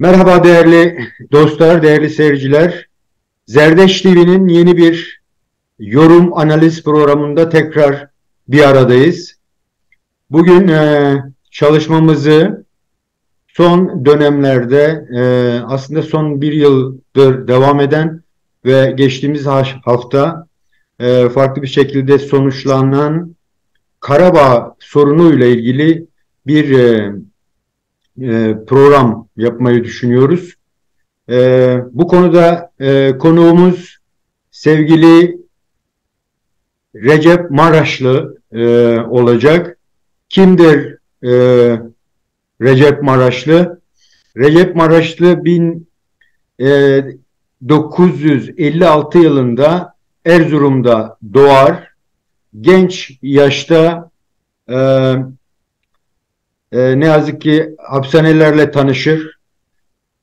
Merhaba değerli dostlar, değerli seyirciler. Zerdeş TV'nin yeni bir yorum analiz programında tekrar bir aradayız. Bugün çalışmamızı son dönemlerde aslında son bir yıldır devam eden ve geçtiğimiz hafta farklı bir şekilde sonuçlanan Karabağ sorunuyla ilgili bir program yapmayı düşünüyoruz. Bu konuda konuğumuz sevgili Recep Maraşlı olacak. Kimdir Recep Maraşlı? Recep Maraşlı 1956 yılında Erzurum'da doğar. Genç yaşta e, ne yazık ki hapishanelerle tanışır.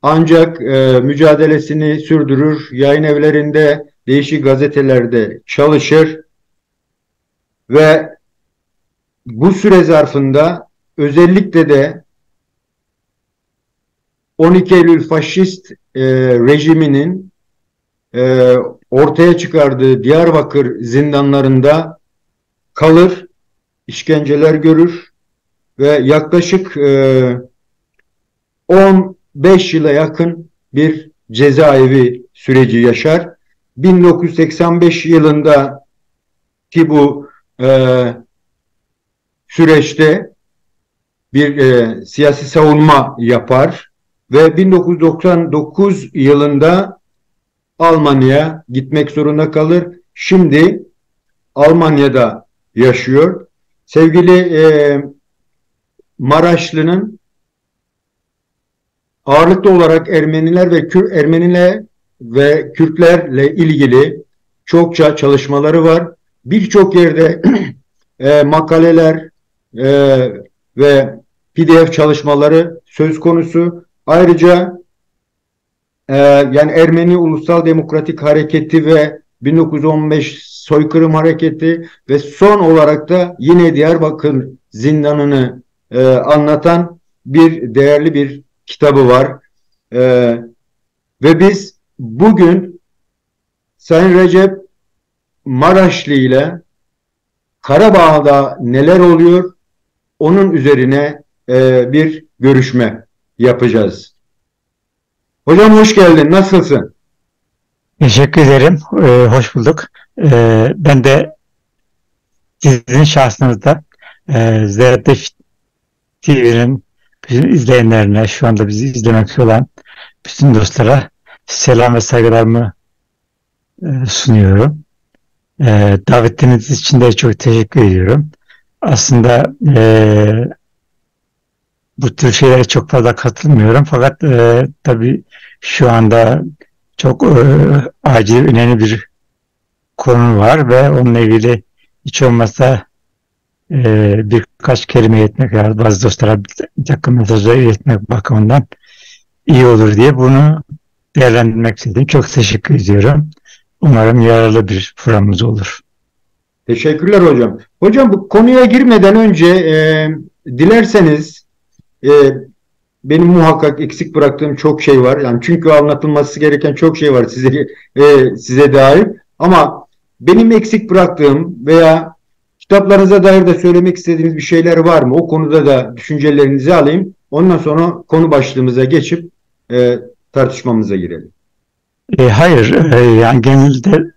Ancak mücadelesini sürdürür, yayın evlerinde, değişik gazetelerde çalışır ve bu süre zarfında özellikle de 12 Eylül faşist rejiminin e, ortaya çıkardığı Diyarbakır zindanlarında kalır, işkenceler görür ve yaklaşık 15 yıla yakın bir cezaevi süreci yaşar. 1985 yılında ki bu süreçte bir siyasi savunma yapar ve 1999 yılında Almanya'ya gitmek zorunda kalır. Şimdi Almanya'da yaşıyor. Sevgili Maraşlı'nın ağırlıklı olarak Ermeniler ve Kürtlerle ilgili çokça çalışmaları var. Birçok yerde makaleler e, ve PDF çalışmaları söz konusu. Ayrıca yani Ermeni Ulusal Demokratik Hareketi ve 1915 soykırım hareketi ve son olarak da yine Diyarbakır zindanını anlatan değerli bir kitabı var. E, ve biz bugün Sayın Recep Maraşlı ile Karabağ'da neler oluyor onun üzerine bir görüşme yapacağız. Hocam hoş geldin. Nasılsın? Teşekkür ederim. Hoş bulduk. Ben de sizin şahsınızda Zerdeş TV'nin bütün izleyenlerine, şu anda bizi izlemekte olan bütün dostlara selam ve saygılarımı sunuyorum. Davetiniz için de çok teşekkür ediyorum. Aslında bu tür şeylere çok fazla katılmıyorum. Fakat tabii şu anda çok acil, önemli bir konu var ve onunla ilgili hiç olmazsa birkaç kelime etmek, yani bazı dostlara bir takım mesajlar iletmek bakımından iyi olur diye bunu değerlendirmek istedim. Çok teşekkür ediyorum. Umarım yararlı bir programımız olur. Teşekkürler hocam. Hocam bu konuya girmeden önce dilerseniz e, benim muhakkak eksik bıraktığım çok şey var. Yani çünkü anlatılması gereken çok şey var size dair. Ama benim eksik bıraktığım veya kitaplarınıza dair de söylemek istediğiniz bir şeyler var mı? O konuda da düşüncelerinizi alayım. Ondan sonra konu başlığımıza geçip tartışmamıza girelim. Hayır, yani genelde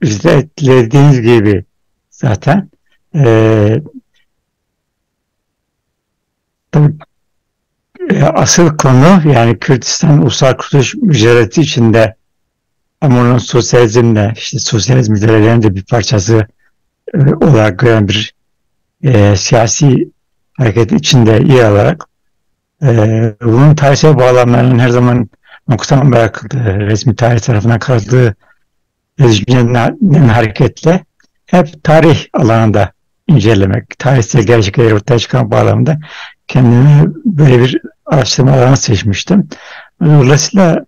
özetlediğiniz gibi zaten e, tabii, asıl konu yani Kürdistan Ulusal Kurtuluş Mücadelesi içinde ama onun sosyalizmle, işte sosyalizm mücadelelerinin de bir parçası olarak gören bir siyasi hareket içinde yer alarak bunun tarihsel bağlamlarının her zaman noktadan bırakıldığı, resmi tarih tarafından kaldığı düşünceden hareketle hep tarih alanında incelemek, tarihsel gerçekleri ortaya çıkan bağlamında kendimi böyle bir araştırma alanı seçmiştim. Dolayısıyla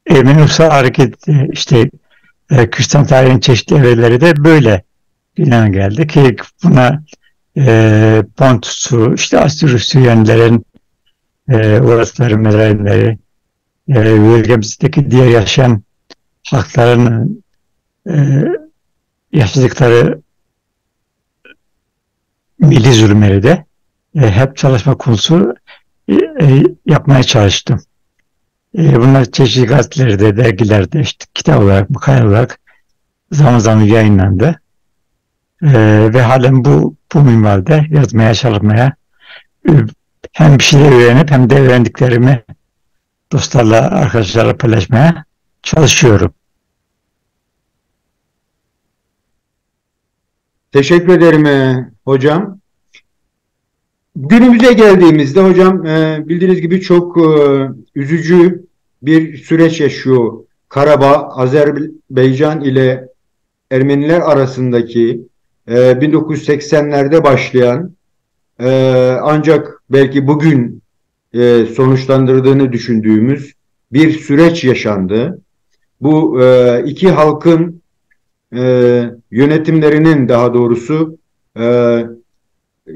Ermeni Ulusal Hareketi, işte Kürdistan tarihinin çeşitli evreleri de böyle gündeme geldi ki buna Pontus'u, işte Astur-Süryanilerin orasları, Merenleri, bölgemizdeki diğer yaşayan halkların e, yaşadıkları milli zulümleri de hep çalışma konusu yapmaya çalıştım. Bunlar çeşitli gazetelerde, dergilerde, işte kitap olarak, makale olarak zaman zaman yayınlandı. Ve halen bu minvalde yazmaya, çalışmaya, e, hem bir şeyler öğrenip hem de öğrendiklerimi dostlarla, arkadaşlarla paylaşmaya çalışıyorum. Teşekkür ederim hocam. Günümüze geldiğimizde hocam bildiğiniz gibi çok üzücü bir süreç yaşıyor. Karabağ, Azerbaycan ile Ermeniler arasındaki 1980'lerde başlayan ancak belki bugün sonuçlandırdığını düşündüğümüz bir süreç yaşandı. Bu iki halkın yönetimlerinin daha doğrusu e,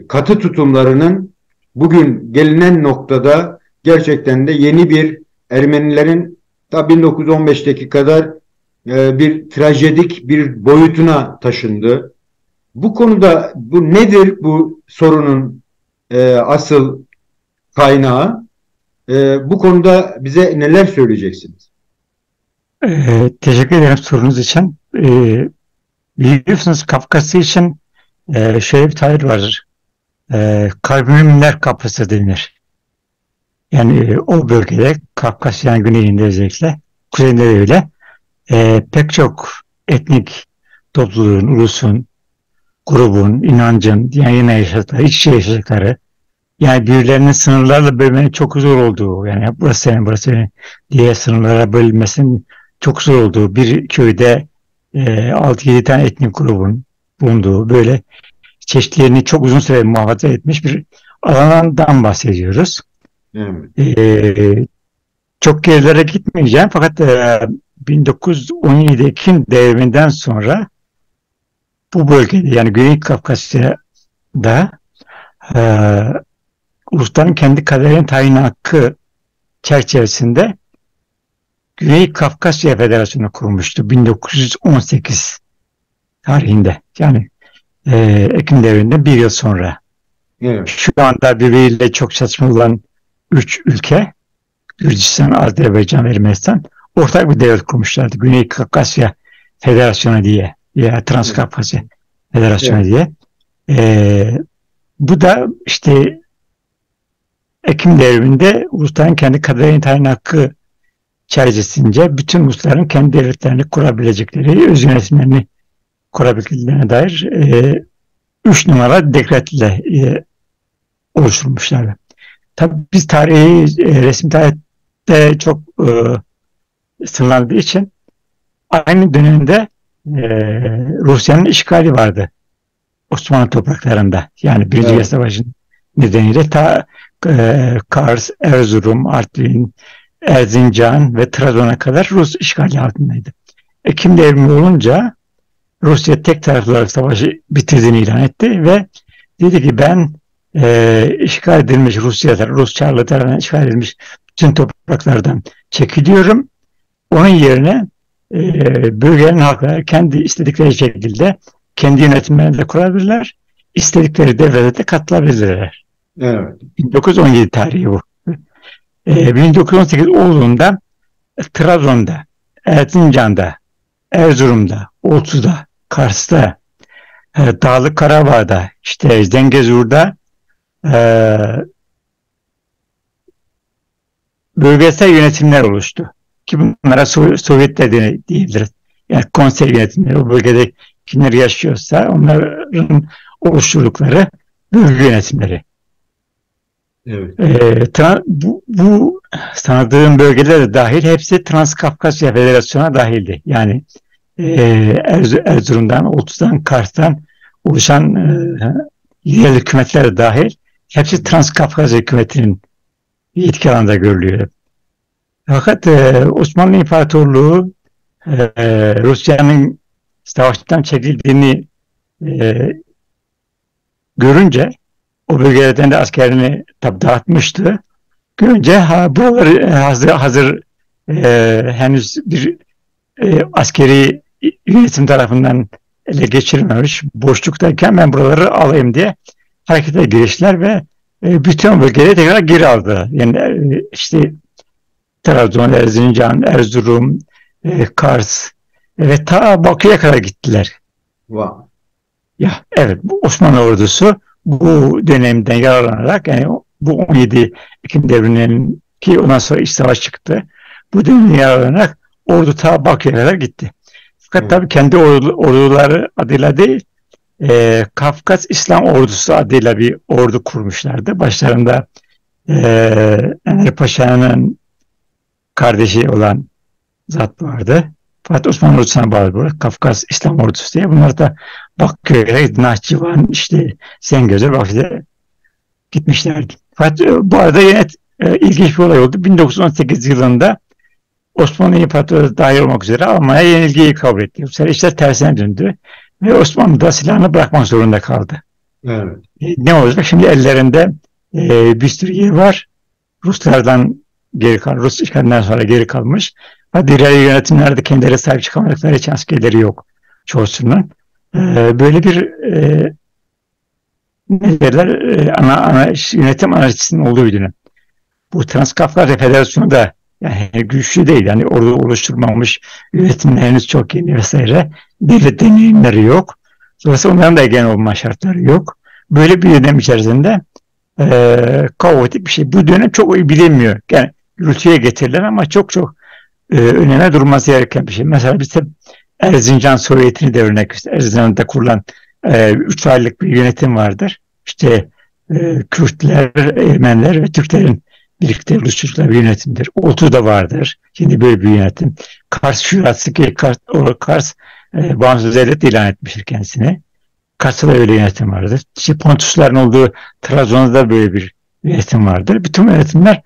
katı tutumlarının bugün gelinen noktada gerçekten de yeni bir Ermenilerin ta 1915'teki kadar bir trajedik bir boyutuna taşındı. Bu konuda bu nedir bu sorunun asıl kaynağı? Bu konuda bize neler söyleyeceksiniz? Teşekkür ederim sorunuz için. Biliyorsunuz Kafkasya için şöyle bir tabir vardır. Kalbimler kapısı denir. Yani o bölgede, Kafkasya'nın güneyinde özellikle, kuzeyinde de öyle, pek çok etnik topluluğun, ulusun, grubun, inancın, yani yine yaşadıkları, iç içe yaşadıkları, yani birbirlerinin sınırlarla bölmenin çok zor olduğu, yani burası senin, burası senin diye sınırlara bölünmesinin çok zor olduğu bir köyde 6-7 tane etnik grubun bulunduğu, böyle çeşitlerini çok uzun süre muhafaza etmiş bir alandan bahsediyoruz. Evet. Çok gerilere gitmeyeceğim fakat 1917 Ekim devriminden sonra bu bölgede, yani Güney Kafkasya'da e, ulusların kendi kaderinin tayin hakkı çerçevesinde Güney Kafkasya Federasyonu kurulmuştu 1918 tarihinde. Yani Ekim devrinden bir yıl sonra. Evet. Şu anda birbiriyle çok çatışmalı olan 3 ülke, Gürcistan, Azerbaycan ve Ermenistan, ortak bir devlet kurmuşlardı. Güney Kafkasya Federasyonu diye, ya Transkafkasya Federasyonu Evet. diye. Bu da işte Ekim devriminde ulusların kendi kaderinin tayin hakkı çerçevesince bütün ulusların kendi devletlerini kurabilecekleri, öz yönetimlerini kurabileceklerine dair 3 numara dekretle oluşturmuşlar. Tabii biz tarihi, resim tarihte çok sınırlandığı için aynı dönemde Rusya'nın işgali vardı Osmanlı topraklarında. Yani Birinci Dünya Evet. Savaşı'nın nedeniyle ta Kars, Erzurum, Artvin, Erzincan ve Trabzon'a kadar Rus işgali altındaydı. Ekim devrimi olunca Rusya tek taraflı olarak savaşı bitirdiğini ilan etti ve dedi ki ben işgal edilmiş Rusya'da, Rus Çarlı tarafından işgal edilmiş bütün topraklardan çekiliyorum. Onun yerine bölgenin halkları kendi istedikleri şekilde kendi yönetimlerini de kurabilirler. İstedikleri devlete de katılabilirler. Evet. 1917 tarihi bu. 1918 olduğunda Trabzon'da, Erzincan'da, Erzurum'da, Oltu'da, Kars'ta, Dağlık Karabağ'da, işte Zengezur'da e, bölgesel yönetimler oluştu. Ki bunlara Sovyetler diyebiliriz. Yani konsey yönetimleri, o bölgede kimler yaşıyorsa onların oluşturdukları bölge yönetimleri. Evet. Bu tanıdığım bölgeler de dahil, hepsi Transkafkasya Federasyonu'na dahildi. Yani Erzurum'dan, Oltu'dan, Kars'tan oluşan yerel hükümetler de dahil, hepsi Transkafkasya hükümetinin yetki alanında görülüyor. Fakat Osmanlı İmparatorluğu Rusya'nın savaştan çekildiğini görünce, o bölgelerden de askerini tabi dağıtmıştı. Görünce buraları hazır henüz bir askeri yönetim tarafından ele geçirilmemiş, boşluktayken ben buraları alayım diye harekete girişler ve bütün bölgeleri tekrar geri aldı. Yani işte Trabzon, Erzincan, Erzurum, Kars ve ta Bakü'ye kadar gittiler. Wow. Ya evet, bu Osmanlı ordusu bu dönemden yararlanarak, yani bu 17 Ekim devrinin ki ondan sonra iç savaş çıktı. Bu dönemden yararlanarak ordu ta Bakü'ye kadar gitti. Fakat tabii kendi orduları adıyla değil, Kafkas İslam Ordusu adıyla bir ordu kurmuşlardı. Başlarında Enver Paşa'nın kardeşi olan zat vardı. Fakat Osmanlı ordusuna bağlı burada Kafkas İslam Ordusu diye. Bunlar da Bakü'ye, Nahçıvan, işte Zengezur, Bakü'ye gitmişlerdi. Fakat bu arada yine ilginç bir olay oldu. 1918 yılında Osmanlı İmparatorluğu dahil olmak üzere Almanya yenilgiyi kabul etti. Bu sefer işler tersine döndü ve Osmanlı da silahını bırakmak zorunda kaldı. Evet. Ne olacak? Şimdi ellerinde bir sürü yer var. Ruslardan geri kalmış, Rus işgalinden sonra geri kalmış. Diğer yönetimlerde kendileri sahip çıkamadıkları için askerleri yok çoğusunun. Böyle bir ne derler, yönetim anarşisinin olduğu bir dönem. Bu Transkafkasya Federasyonu da yani güçlü değil. Yani orada oluşturmamış, yönetimler henüz çok yeni vesaire. Devlet deneyimleri yok. Dolayısıyla onların da egen olma şartları yok. Böyle bir dönem içerisinde kaotik bir şey. Bu dönem çok iyi bilinmiyor. Yani gürültüye getirilen ama çok önüne durması gereken bir şey. Mesela biz de Erzincan Sovyeti'ni de örnek göster. Erzincan'da kurulan 3 aylık bir yönetim vardır. İşte Kürtler, Ermeniler ve Türklerin birlikte oluşturdukları bir yönetimdir. Ortu'da vardır. Şimdi böyle bir yönetim. Kars Şurası ki Kars bağımsız devlet ilan etmiştir kendisini. Kars'ta da öyle yönetim vardır. İşte Pontusların olduğu Trabzon'da da böyle bir yönetim vardır. Bütün yönetimler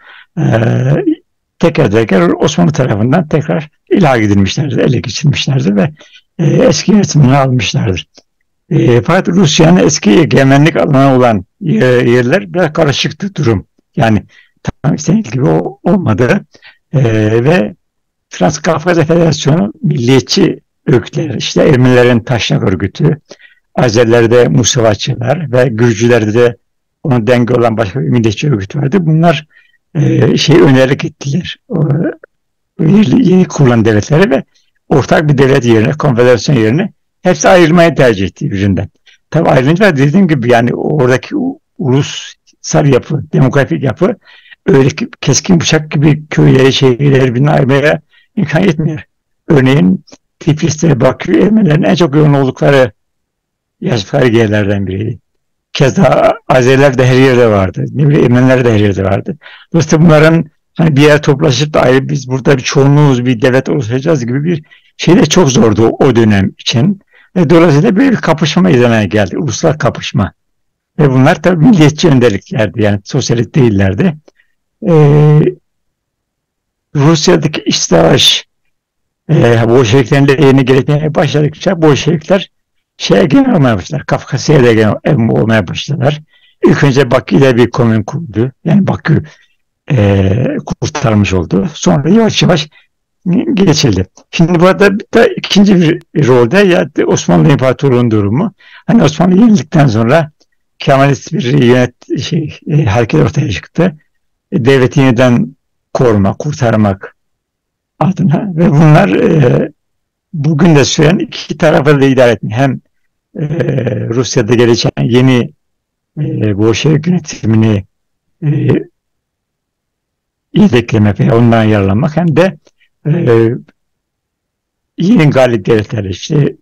teker Osmanlı tarafından tekrar ilhak edilmişlerdir, ele geçirmişlerdir ve eski yönetimini almışlardır. Fakat Rusya'nın eski egemenlik alanı olan yerler biraz karışıktı durum. Yani tam istenildiği gibi olmadı. Ve Transkafkasya Federasyonu milliyetçi örgütler, işte Ermenilerin Taşnak Örgütü, Azeriler'de Musavatçılar ve Gürcülerde de onun denge olan başka bir milliyetçi örgüt vardı. Bunlar önererek ettiler. Yeni kurulan devletleri ve ortak bir devlet yerine, konfederasyon yerine hepsi ayrılmayı tercih etti birbirinden. Tabii ayrılınca dediğim gibi yani oradaki ulusal yapı, demografik yapı öyle keskin bıçak gibi köyleri, şehirleri birbirine ayırmaya imkan yetmiyor. Örneğin Tiflis'te Bakü Ermenilerin en çok yoğun oldukları yaşlıkları yerlerden biriydi. Keza Azeriler de her yerde vardı. Ne bileyim Ermeniler de her yerde vardı. Dolayısıyla bunların hani bir yer toplaşıp da ayrı biz burada bir çoğunluğuz, bir devlet oluşturacağız gibi bir şey de çok zordu o dönem için. Dolayısıyla böyle bir kapışma meydana geldi. Ulusal kapışma. Ve bunlar tabii milliyetçi önderliklerdi. Yani sosyalist değillerdi. Rusya'daki iç savaş Bolşeviklerin lehine gelmeye başladıkça Bolşevikler gene olmaya başladılar. Kafkasya'ya da gene olmaya başladılar. İlk önce Bakü'de bir komün kurdu. Yani Bakü kurtarmış oldu. Sonra yavaş yavaş geçildi. Şimdi burada da ikinci bir rolde ya Osmanlı İmparatorluğu'nun durumu. Hani Osmanlı yenildikten sonra Kemalist bir hareket ortaya çıktı. Devleti yeniden korumak, kurtarmak adına ve bunlar bugün de süren iki tarafı da idare etmiyor. Hem Rusya'da gelişen yeni Bolşevik yönetimini yedeklemek veya ondan yararlanmak hem de yeni galip devletleri işte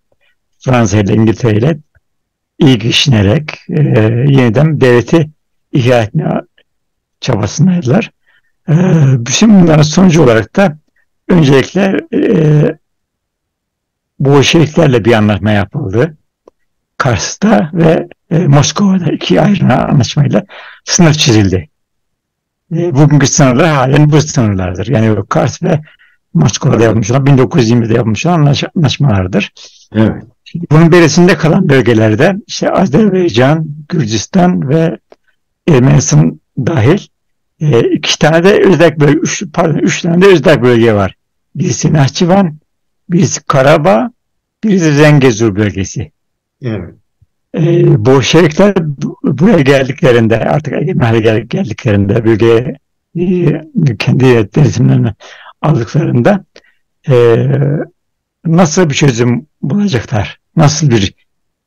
Fransa ile İngiltere ile iyi geçinerek yeniden devleti ihya etme çabasındaydılar. Bütün bunların sonucu olarak da öncelikle Bolşeviklerle bir anlaşma yapıldı. Kars'ta ve Moskova'da iki ayrı anlaşmayla sınır çizildi. Bugünkü sınırlar halen bu sınırlardır. Yani Kars ve Moskova'da yapılmış olan 1920'de yapılmış olan anlaşmalardır. Evet. Bunun berisinde kalan bölgelerde işte Azerbaycan, Gürcistan ve Ermenistan dahil iki tane de Özbek bölge, üç tane de Özbek bölge var. Birisi Nahçıvan, birisi Karabağ, birisi Zengezur bölgesi. Evet. Bolşevikler buraya geldiklerinde, artık egemen hale geldiklerinde, bölgeye kendi denetimlerini aldıklarında e, nasıl bir çözüm bulacaklar? Nasıl bir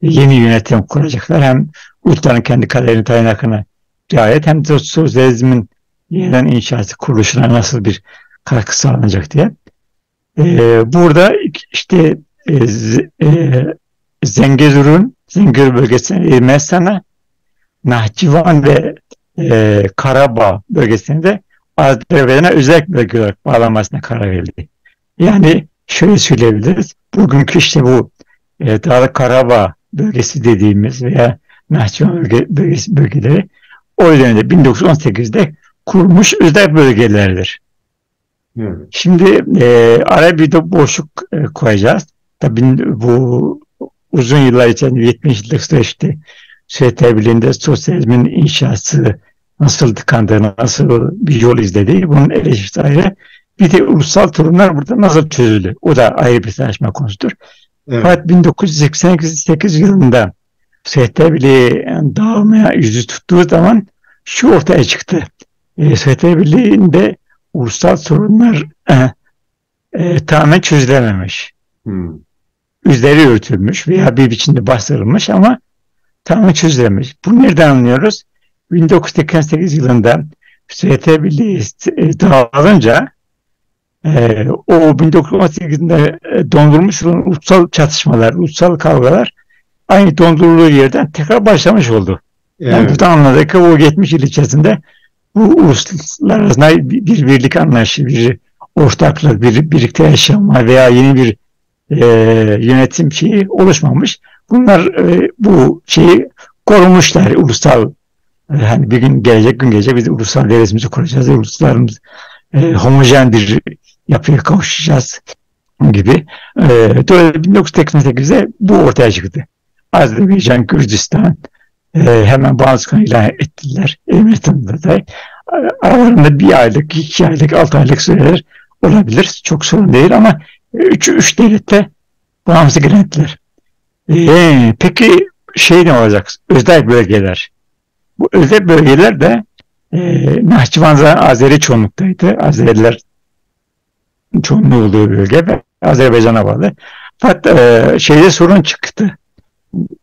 yeni yönetim kuracaklar? Hem ulusların kendi kaderini tayin hakkına riayet, hem de sosyalizmin yeniden inşası, kuruluşuna nasıl bir katkı sağlanacak diye. Burada işte Zengezur bölgesine, Ermenistan'a, Nahçıvan ve Karabağ bölgesinde de Azerbaycan'a özel bölge olarak bağlanmasına karar verildi. Yani şöyle söyleyebiliriz. Bugünkü işte bu Dağlık Karabağ bölgesi dediğimiz veya Nahçıvan bölgeleri o dönemde 1918'de kurulmuş özel bölgelerdir. Evet. Şimdi araya bir de boşluk koyacağız. Tabii bu uzun yıllar içinde 70 yıllık süreçte Sovyet Birliği'nde sosyalizmin inşası nasıl tıkandığını, nasıl bir yol izlediği, bunun eleştirisi ayrı. Bir de ulusal sorunlar burada nasıl çözüldü? O da ayrı bir tartışma konusudur. Evet. Fakat 1988 yılında Sovyet Birliği dağılmaya yüzü tuttuğu zaman şu ortaya çıktı. Sovyet Birliği'nde ulusal sorunlar tamamen çözülememiş. Üzeri örtülmüş veya bir biçimde bastırılmış ama tamamen çözülememiş. Bunu nereden anlıyoruz? 1988 yılında Sovyet Birliği dağılınca o 1918'de dondurmuş olan ulusal çatışmalar, ulusal kavgalar aynı dondurulduğu yerden tekrar başlamış oldu. Evet. Yani burada anladık ki o 70 yıl içerisinde bu uluslar arasında bir birlik anlayışı, bir ortaklık, bir birlikte yaşama veya yeni bir yönetim şeyi oluşmamış. Bunlar bu şeyi korumuşlar, ulusal hani bir gün gelecek biz ulusal devletimizi kuracağız, uluslarımız homojen bir yapıya kavuşacağız gibi. Dolayısıyla 1988'de bu ortaya çıktı. Azerbaycan, Gürcistan hemen bağımsızlık ilan ettiler. Ermenistan'da da aralarında 1 aylık, 2 aylık, 6 aylık süreler olabilir. Çok sorun değil ama 3 devlette bağımsızlık ilan ettiler. Peki ne olacak? Özel bölgeler. Bu özel bölgeler de Nahçıvan zaten Azeri çoğunluktaydı. Azeriler çoğunluğu olduğu bölge ve Azerbaycan'a bağlı. Fakat sorun çıktı.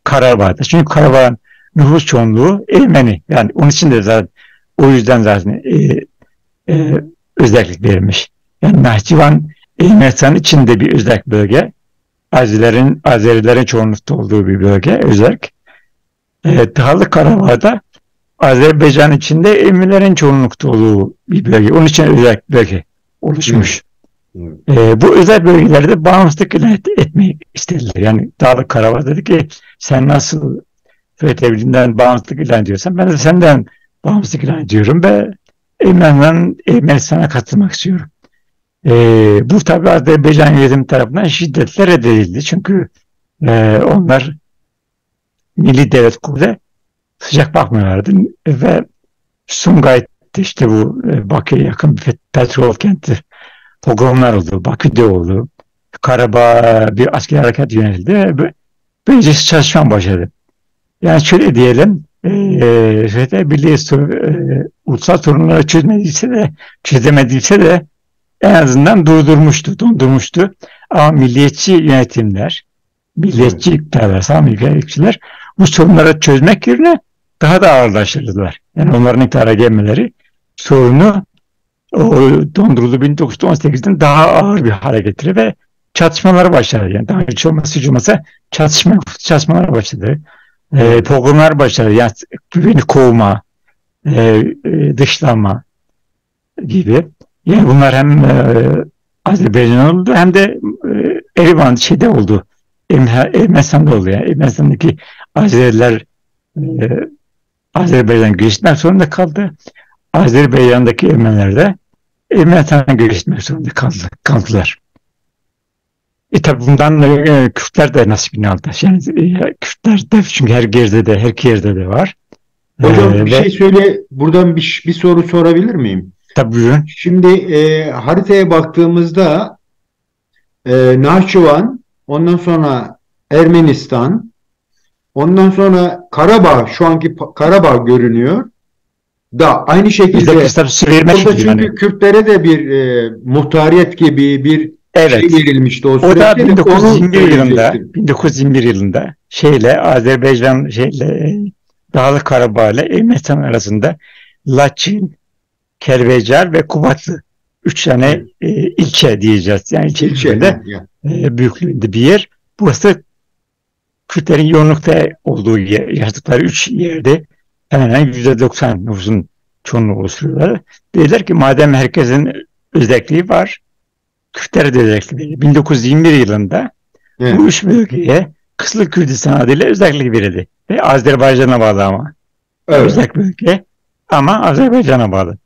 Karabağ'da. Çünkü Karabağ'ın nüfus çoğunluğu Ermeni. Yani onun için de zaten o yüzden zaten özellik verilmiş. Yani Nahçıvan Ermenistan içinde bir özel bölge. Azerilerin çoğunlukta olduğu bir bölge özellik. Dağlık Karabağ'da Azerbaycan içinde Ermenilerin çoğunlukta olduğu bir bölge. Onun için özel bölge oluşmuş. Bu özel bölgelerde bağımsızlık ilan etmeyi istediler. Yani Dağlık Karabağ dedi ki sen nasıl Sovyet Birliği'nden bağımsızlık ilan ediyorsan ben de senden bağımsızlık ilan ediyorum ve Ermenistan'a katılmak istiyorum. Bu tabi Azerbaycan yönetimi tarafından şiddetle reddedildi. Çünkü onlar milli devlet kurdu, sıcak bakmıyorlardı ve Sumgayit'te işte bu Bakü'ye yakın bir petrol kenti pogromlar oldu, Bakü'de oldu. Karabağ bir askeri harekat yöneldi. Böylece çalışma başladı. Yani şöyle diyelim, Sovyet Birliği ulusal sorunları çözemediyse de en azından dondurmuştu. Ama milliyetçi yönetimler, milliyetçi iktidarlar, sağ milliyetçiler bu sorunları çözmek yerine daha da ağırlaştırdılar. Yani onların iktidara gelmeleri sorunu o donduruldu 1918'den daha ağır bir hale getirdi ve çatışmalar başladı. Yani daha hiç olmasa çatışmalar başladı. Pogromlar başladı. Yani güveni kovma, dışlama gibi. Yani bunlar hem Azerbaycan oldu hem de Erivan oldu. Ermenistan'da oldu. Yani Ermenistan'daki Azeriler Azerbaycan göçmek zorunda kaldı. Azerbaycan'daki Ermeniler de Ermenistan'a göçmek zorunda kaldılar. Tabi bundan Kürtler de nasibini aldı. Yani Kürtler de çünkü her yerde de her iki yerde de var. Hocam bir Ve şey söyle, buradan bir soru sorabilir miyim? tabi buyurun. Şimdi haritaya baktığımızda Nahçıvan, ondan sonra Ermenistan, ondan sonra Karabağ, şu anki Karabağ görünüyor. Da aynı Özellikle şekilde İslam Suriye orada gibi yani. çünkü Kürtlere de bir muhtariyet gibi bir şey Evet. verilmişti o O da süreçte de onu 1921 yılında söyleyecektim. 1921 yılında Azerbaycan Dağlık Karabağ ile Ermenistan arasında Laçin, Kelbecar ve Kubatlı üç tane Evet. ilçe diyeceğiz. Yani ilçe İlçe. büyüklüğünde, Ya. büyüklüğünde bir yer. Burası Kürtlerin yoğunlukta olduğu yer, yaşadıkları üç yerde hemen hemen %90 nüfusun çoğunluğu oluşturuyorlar. Dediler ki madem herkesin özelliği var, Kürtlere de özelliği. 1921 yılında Evet. bu üç bölgeye Kızıl Kürdistan adıyla özellik verildi. Ve Azerbaycan'a bağlı ama. Evet. Özel bölge ama Azerbaycan'a bağlı.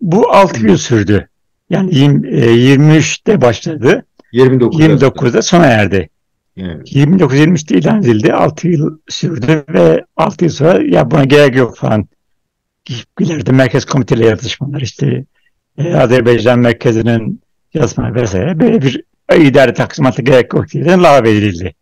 Bu 6 yıl sürdü. Yani 23'te başladı. 29'da. 29'da sona erdi. Evet. 29-23'te ilan edildi. 6 yıl sürdü ve 6 yıl sonra ya buna gerek yok falan. İleride merkez komiteyle yazışmalar işte Azerbaycan merkezinin yazma vesaire böyle bir idare taksimatı gerek yok diye lağvedildi.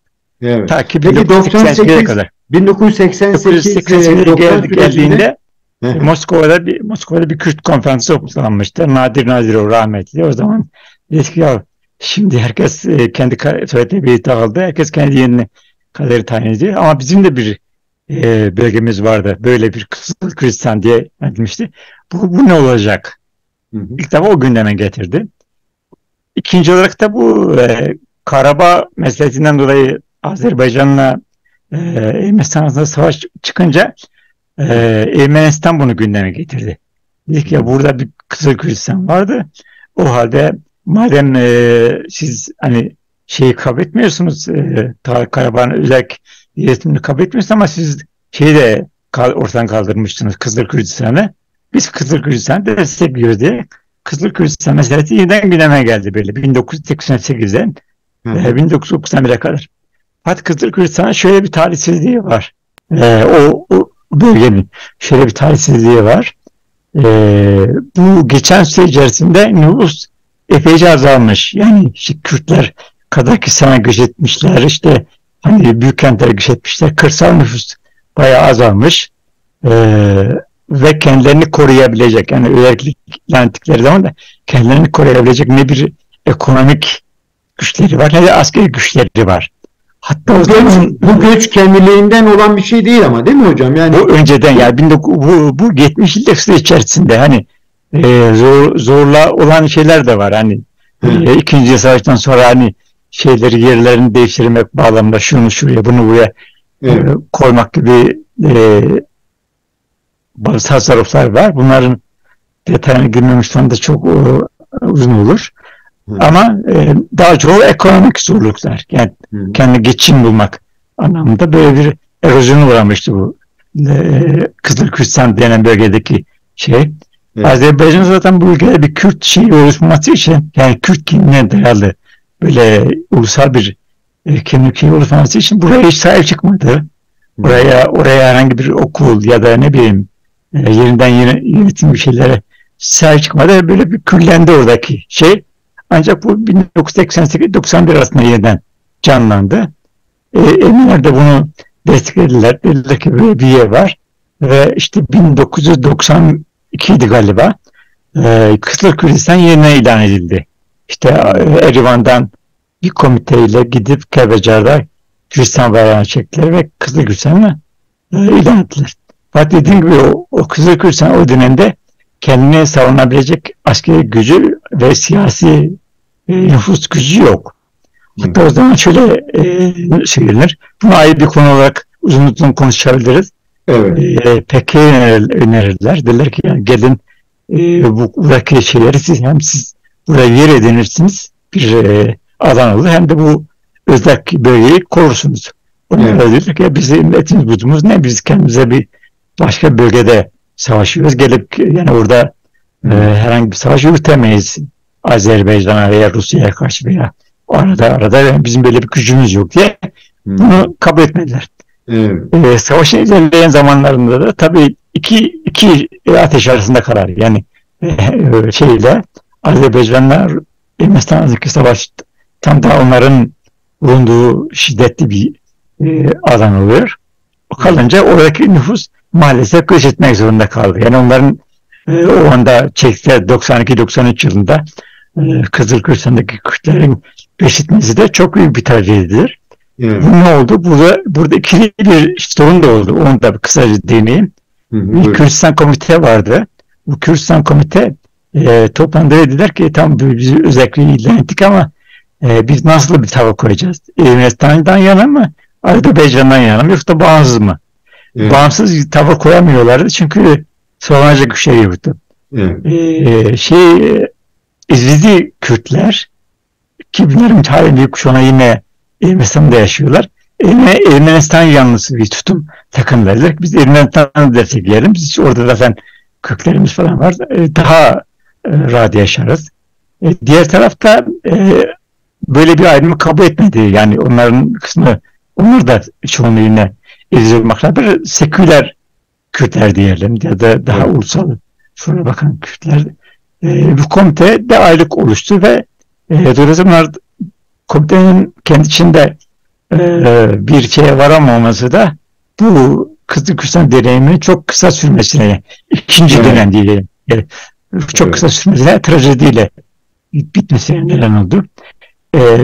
Evet. Ta ki Peki 1988'e kadar. 1988 1988'e 90 sürecinde. geldiğinde Hı hı. Moskova'da bir Kürt konferansı toplanmıştı. Nadir Nazirov rahmetli. O zaman dedi ki ya şimdi herkes kendi söylediği bir dağıldı. Herkes kendi yerini kaderi tayin ediyor. Ama bizim de bir bölgemiz vardı. Böyle bir Kızıl Kürdistan diye edilmişti. Bu ne olacak? Hı hı. İlk defa o gündeme getirdi. İkinci olarak da bu Karabağ meselesinden dolayı Azerbaycan'la Ermenistan arasında savaş çıkınca Ermenistan bunu gündeme getirdi. Dedi ki ya burada bir Kızıl Kürdistan vardı. O halde madem siz hani şeyi kabul etmiyorsunuz, Karabağ'ın özel yönetimini kabul etmiyorsunuz ama siz şeyi de ortadan kaldırmıştınız Kızıl Kürdistan'ı. Biz Kızıl Kürdistan'ı destekliyoruz diye Kızıl Kürdistan meselesi yeniden gündeme geldi böyle 1988'den Hı hı. 1991'e kadar. Fakat Kızıl Kürdistan'ın şöyle bir talihsizliği var. O bölgenin şöyle bir talihsizliği var. Bu geçen süre içerisinde nüfus epeyce azalmış. Yani işte Kürtler Kazakistan'a göç etmişler, işte hani büyük kentlere göç etmişler. Kırsal nüfus bayağı azalmış. Ee, ve kendilerini koruyabilecek, yani özellikle lendikleri zaman da kendilerini koruyabilecek ne bir ekonomik güçleri var ne de askeri güçleri var. Hatta o zaman Bu göç kendiliğinden olan bir şey değil ama, değil mi hocam? Yani bu önceden yani bu 70 yıllık süre içerisinde hani zorla olan şeyler de var. Hani hı, İkinci Dünya Savaşı'ndan sonra hani şeyleri yerlerini değiştirmek bağlamında şunu şuraya bunu buraya evet, koymak gibi bazı tasarruflar var. Bunların detayına girmemiş falan da çok uzun olur. hı, Ama daha çok ekonomik zorluklar. Yani hı, kendi geçim bulmak anlamında böyle bir erozyona uğramıştı bu Kızıl Kürdistan denen bölgedeki şey. evet, Azerbaycan zaten bu ülkede bir Kürt şeyi oluşması için, yani Kürt kimliğine dayalı böyle ulusal bir kimlik şeyi oluşması için buraya hiç sahip çıkmadı. hı, Oraya herhangi bir okul ya da ne bileyim yerinden yönetim bir şeylere sahip çıkmadı. Böyle bir küllendi oradaki şey. Ancak bu 1988-91 arasında yeniden canlandı. Eminler de bunu desteklediler. Dediler ki böyle bir yer var. Ve işte 1992 idi galiba. Kızıl Kürdistan yerine ilan edildi. İşte Erivan'dan bir komiteyle gidip Kelbecar'da Kürdistan bayrağını çektiler ve Kızıl Kürdistan'ı ilan ettiler. Fakat dediğim gibi o Kızıl Kürdistan o dönemde kendini savunabilecek askeri gücü ve siyasi nüfus gücü yok. hı. Hatta o zaman şöyle söylenir. Bunu ayrı bir konu olarak uzun uzun konuşabiliriz. Evet, PKK önerirler. Derler ki yani gelin buradaki şeyleri siz buraya yer edinirsiniz. Bir alan olur. Hem de bu özel bölgeyi korursunuz. Onlar evet, da diyorlar ki bizim etimiz budumuz ne? Biz kendimize bir başka bölgede savaşıyoruz. Gelip yani orada hı, herhangi bir savaş yürütemeyiz. Azerbaycan'a veya Rusya'ya karşı veya arada yani bizim böyle bir gücümüz yok diye bunu kabul etmediler. Savaşın ilerleyen zamanlarında da tabii iki ateş arasında karar. Yani şeyle Azerbaycan'la Ermenistan arasındaki savaş tam da onların bulunduğu şiddetli bir alan oluyor. O kalınca oradaki nüfus maalesef göç etmek zorunda kaldı. Yani onların o anda çektiler 92-93 yılında Kızılkürtistan'daki Kürtlerin göç etmesi de çok büyük bir trajedidir. Bu ne oldu? Burada ikili bir sorun da oldu. Onu da kısaca değineyim. Bir Kürdistan komite vardı. Bu Kürdistan komite toplandı ve dediler ki tam biz özellikle ilgilendik ama biz nasıl bir tavır koyacağız? Ermenistan'dan yana mı? Azerbaycan'dan yana mı? Yoksa bağımsız mı? Bağımsız bir tavır koyamıyorlardı çünkü savunacak güçleri yoktu. İzvidi Kürtler ki bunların halen büyük kuşağına yine Ermenistan'da yaşıyorlar. Ermenistan yanlısı bir tutum takındılar. Biz Ermenistan'ı destekleyelim. Biz orada zaten köklerimiz falan var. Daha rahat yaşarız. Diğer tarafta böyle bir ayrımı kabul etmedi. Yani onların kısmı, onlar da çoğunluğu yine izlemek bir seküler Kürtler diyelim ya da daha ulusal şuna bakan Kürtler. Bu komite de aylık oluştu ve dolayısıyla komitenin kendi içinde bir şeye varamaması da bu Kızılkürsüstan deneyiminin çok kısa sürmesine, ikinci dönem diyelim, çok kısa sürmesine, trajediyle bitmesine neden oldu.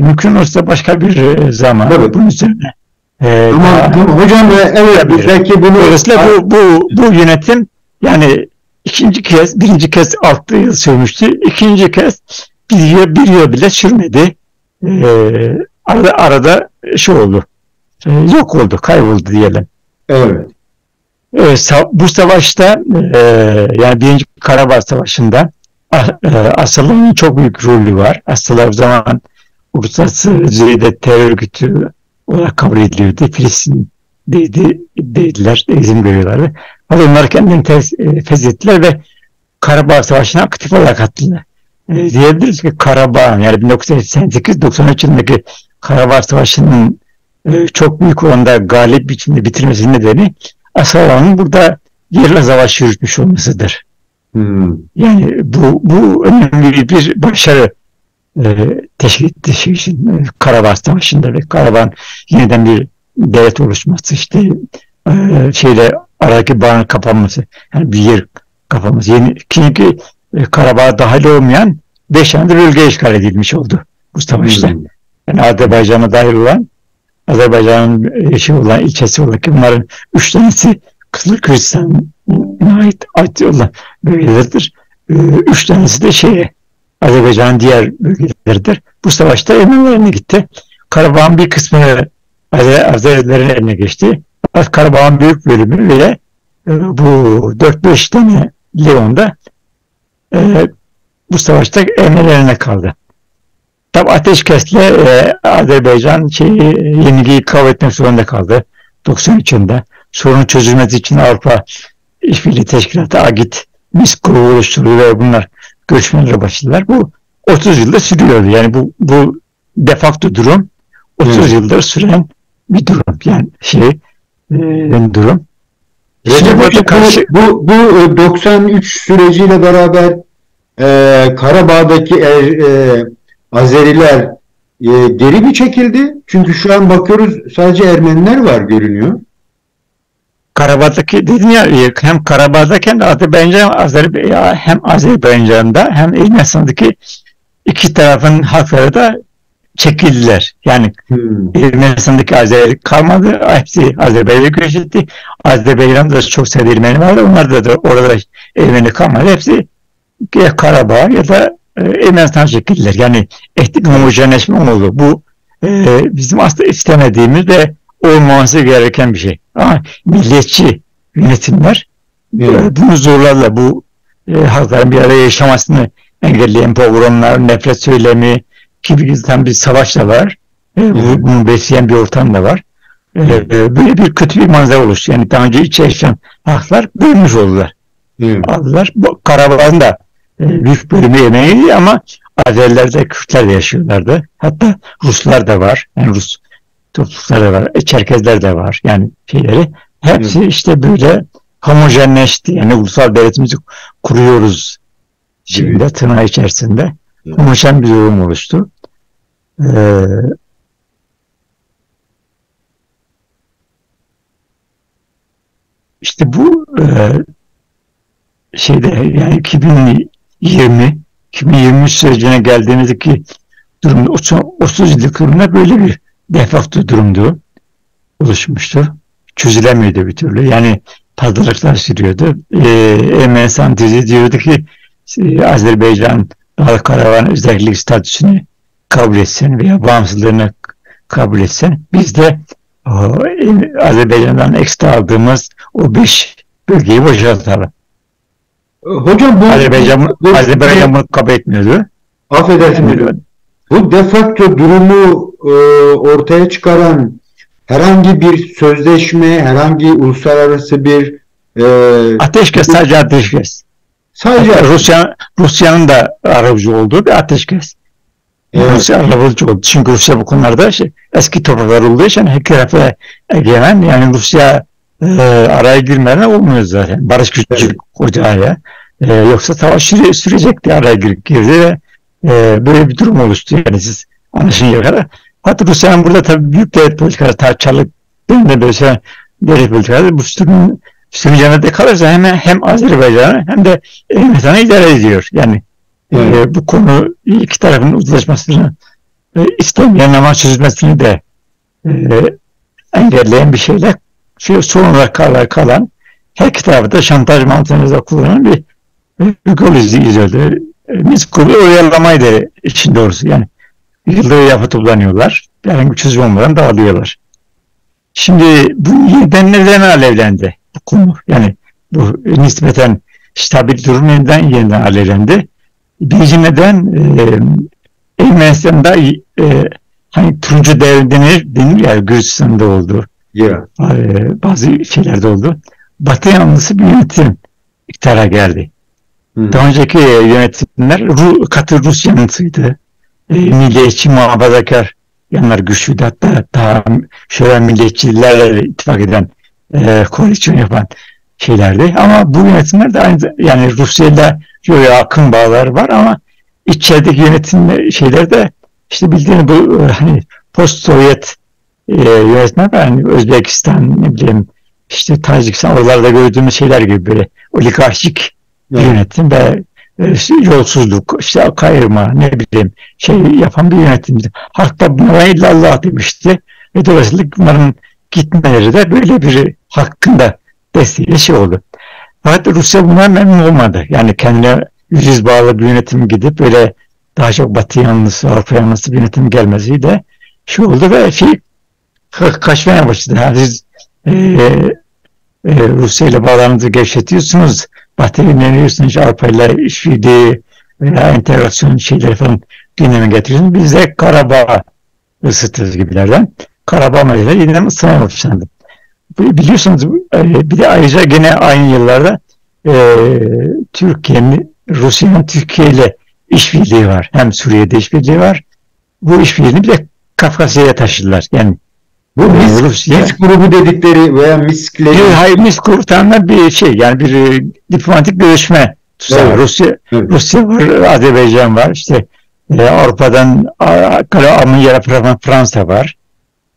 Mümkün olursa başka bir zaman bunun üzerine. Tamam hocam, evet belki bunu... Dolayısıyla bu yönetim yani birinci kez 6 yıl sürmüştü. İkinci kez bir yıl bile sürmedi. Arada oldu. Yok oldu, kayboldu diyelim. Evet. Bu savaşta yani Birinci Karabağ Savaşı'nda Asyalı'nın çok büyük rolü var. Asyalılar o zaman uluslararası düzeyde terör örgütü olarak kabul ediliyordu. Filistin'deydiler, izin veriyorlardı. Ama onlar kendilerini feshettiler ve Karabağ Savaşı'na aktif olarak katıldılar. Diyebiliriz ki Karabağ, yani 1988-93 yılındaki Karabağ Savaşı'nın çok büyük oranda galip biçimde bitirmesinin nedeni Asyalıların burada yerle savaş yürütmüş olmasıdır. Yani bu önemli bir başarı teşkil etti Karabağ Savaşı'nda ve Karabağ'ın yeniden bir devlet oluşması, işte aradaki bağın kapanması, yani bir yer kapanması. Çünkü Karabağ'a dahil olmayan 5 tane de bölge işgal edilmiş oldu bu savaşta. Yani Azerbaycan'a dahil olan, Azerbaycan'ın ilçesi olan ki bunların 3 tanesi Kızılkürtistan'a ait olan bölgelerdir. 3 tanesi de Azerbaycan'ın diğer bölgeleridir. Bu savaşta Ermenilerin eline gitti. Karabağ'ın bir kısmı Azerilerin eline geçti. Karabağ'ın büyük bölümü bile bu 4-5 tane Leon'da bu savaşta Ermenilerine kaldı. Tabi ateşkesle Azerbaycan yeniliği kabul etmek zorunda kaldı 93 yılında. Sorun çözülmesi için Avrupa İşbirliği Teşkilatı AGİT, MİSK grubu oluşturdu ve bunlar görüşmelere başladılar. Bu 30 yılda sürüyordu. Yani bu de facto durum 30 yıldır süren bir durum. Yani durum. Bu 93 süreciyle beraber Karabağ'daki Azeriler geri mi çekildi? Çünkü şu an bakıyoruz sadece Ermeniler var görünüyor. Karabağ'daki dedim ya, hem Karabağ'dayken de hem Azerbaycan'da hem Ermenistan'daki iki tarafın halkları da çekildiler. Yani Ermenistan'daki Azeri kalmadı. Hepsi Azerbaycan'a göç etti. Azerbaycan'da da çok sayıda Ermeni vardı. Onlar da orada Ermeni kalmadı. Hepsi ya Karabağ ya da Ermenistan'a çekildiler. Yani etnik homojenleşme oldu. Bu bizim aslında istemediğimiz ve olmaması gereken bir şey. Ama milliyetçi yönetimler bunu zorlarla bu halkların bir araya yaşamasını engelleyen pogromlar, nefret söylemi gibi bir savaş da var. Bunu besleyen bir ortam da var. Böyle bir kötü bir manzara oluştu. Yani daha önce iç yaşayan halklar bölünmüş oldular. Aldılar. Karabağ'ın da büyük bölümü Ermeniydi ama Azeriler de Kürtler de yaşıyorlardı. Hatta Ruslar da var. Yani Rus topluluklar da var. Çerkezler de var. Yani şeyleri. Hepsi Evet. işte böyle homojenleşti. Yani ulusal devletimizi kuruyoruz Gibi. şeyinde, tırnağı içerisinde. Evet. Homojen bir durum oluştu. Ee, işte bu şeyde yani 2023 sürecine geldiğimizdeki durumda 30 yıllık durumda böyle bir defakto durumdu oluşmuştu. Çözülemiyordu bir türlü. Yani pazarlıklar sürüyordu. Ermenistan dizi diyordu ki Azerbaycan Dağlık Karabağ'ın özellik statüsünü kabul etsin veya bağımsızlığını kabul etsin. Biz de Azerbaycan'dan ekstra aldığımız o 5 bölgeyi boşaltalım. Hocam Azerbaycan bunu kabul etmiyordu. affedersiniz. Yani, Bu defakto durumu ortaya çıkaran herhangi bir sözleşme, herhangi uluslararası bir ateşkes, sadece ateşkes. sadece Rusya'nın da aracı olduğu bir ateşkes. evet, Rusya arabulucu oldu. Çünkü Rusya bu konularda eski topraklar olduğu için her tarafa egemen. Yani Rusya araya girmeden olmuyor zaten. Barış gücü evet, koydu araya. Yoksa savaş sürecekti, araya girdi ve böyle bir durum oluştu. Yani siz anlaşıncaya kadar. Hatta Rusya'nın burada tabii büyük devlet politikaları tartışalık de böyle devlet politikaları bu sürüncemede kalırsa hem Azerbaycan'ı hem de Ermenistan'ı idare ediyor. Yani evet, bu konu iki tarafın uzlaşmasını istemeyen ama çözülmesini de e, engelleyen bir şeyle son olarak kalan her iki tarafı da şantaj mantığını da kullanan bir yol izliyordu. Minsk grubu oyalamaydı işin doğrusu. Yani yılları yapı toplanıyorlar. Herhangi bir çözüm olmadan dağılıyorlar. Şimdi bu yeniden neden alevlendi bu konu? Yani bu nispeten stabil durum yeniden alevlendi. Birinci neden Ermenistan'da hani turuncu devrim denir ya, Gürcistan'da oldu. yeah. Bazı şeylerde oldu. Batı yanlısı bir yönetim iktidara geldi. Daha önceki yönetimler katı Rus yanlısıydı. Milliyetçi, muhafazakar yanlar güçlüydü. Hatta daha şöyle milliyetçilerle ittifak eden, koalisyon yapan şeylerdi. Ama bu yönetimler de aynı, yani Rusya'yla şöyle yakın bağlar var ama içerideki yönetim şeylerde işte bildiğiniz bu hani post-Sovyet yönetmen var. Yani Özbekistan, ne bileyim işte Tacikistan, oralarda gördüğümüz şeyler gibi böyle oligarşik bir yönetim ve yolsuzluk, işte kayırma, ne bileyim şey yapan bir yönetimdi. Halk da bunlara illallah demişti ve dolayısıyla bunların gitmeleri de böyle bir hakkın da desteğiyle şey oldu. Fakat Rusya bundan memnun olmadı. Yani kendine yüz bağlı bir yönetim gidip böyle daha çok Batı yanlısı, Avrupa yanlısı bir yönetim gelmesiyle şey oldu ve kaçmaya başladı. Yani siz Rusya ile bağlarınızı gevşetiyorsunuz, Batı'ya yöneliyorsunuz, Avrupa ile işbirliği veya entegrasyon şeyleri falan gündeme getiriyorsunuz. Biz de Karabağ ısıtırız gibilerden. Karabağ meseleleri yeniden ısınmaya başlandı. Biliyorsunuz bir de ayrıca gene aynı yıllarda Rusya'nın Türkiye ile işbirliği var. Hem Suriye'de işbirliği var. Bu işbirliğini bir de Kafkasya'ya taşıdılar. Yani Bu Minsk grubu dedikleri veya hayır, Minsk grubu tamamen bir şey, yani bir diplomatik görüşme tuzağı. evet, Rusya var, Azerbaycan var, işte Avrupa'dan Almanya, Fransa var.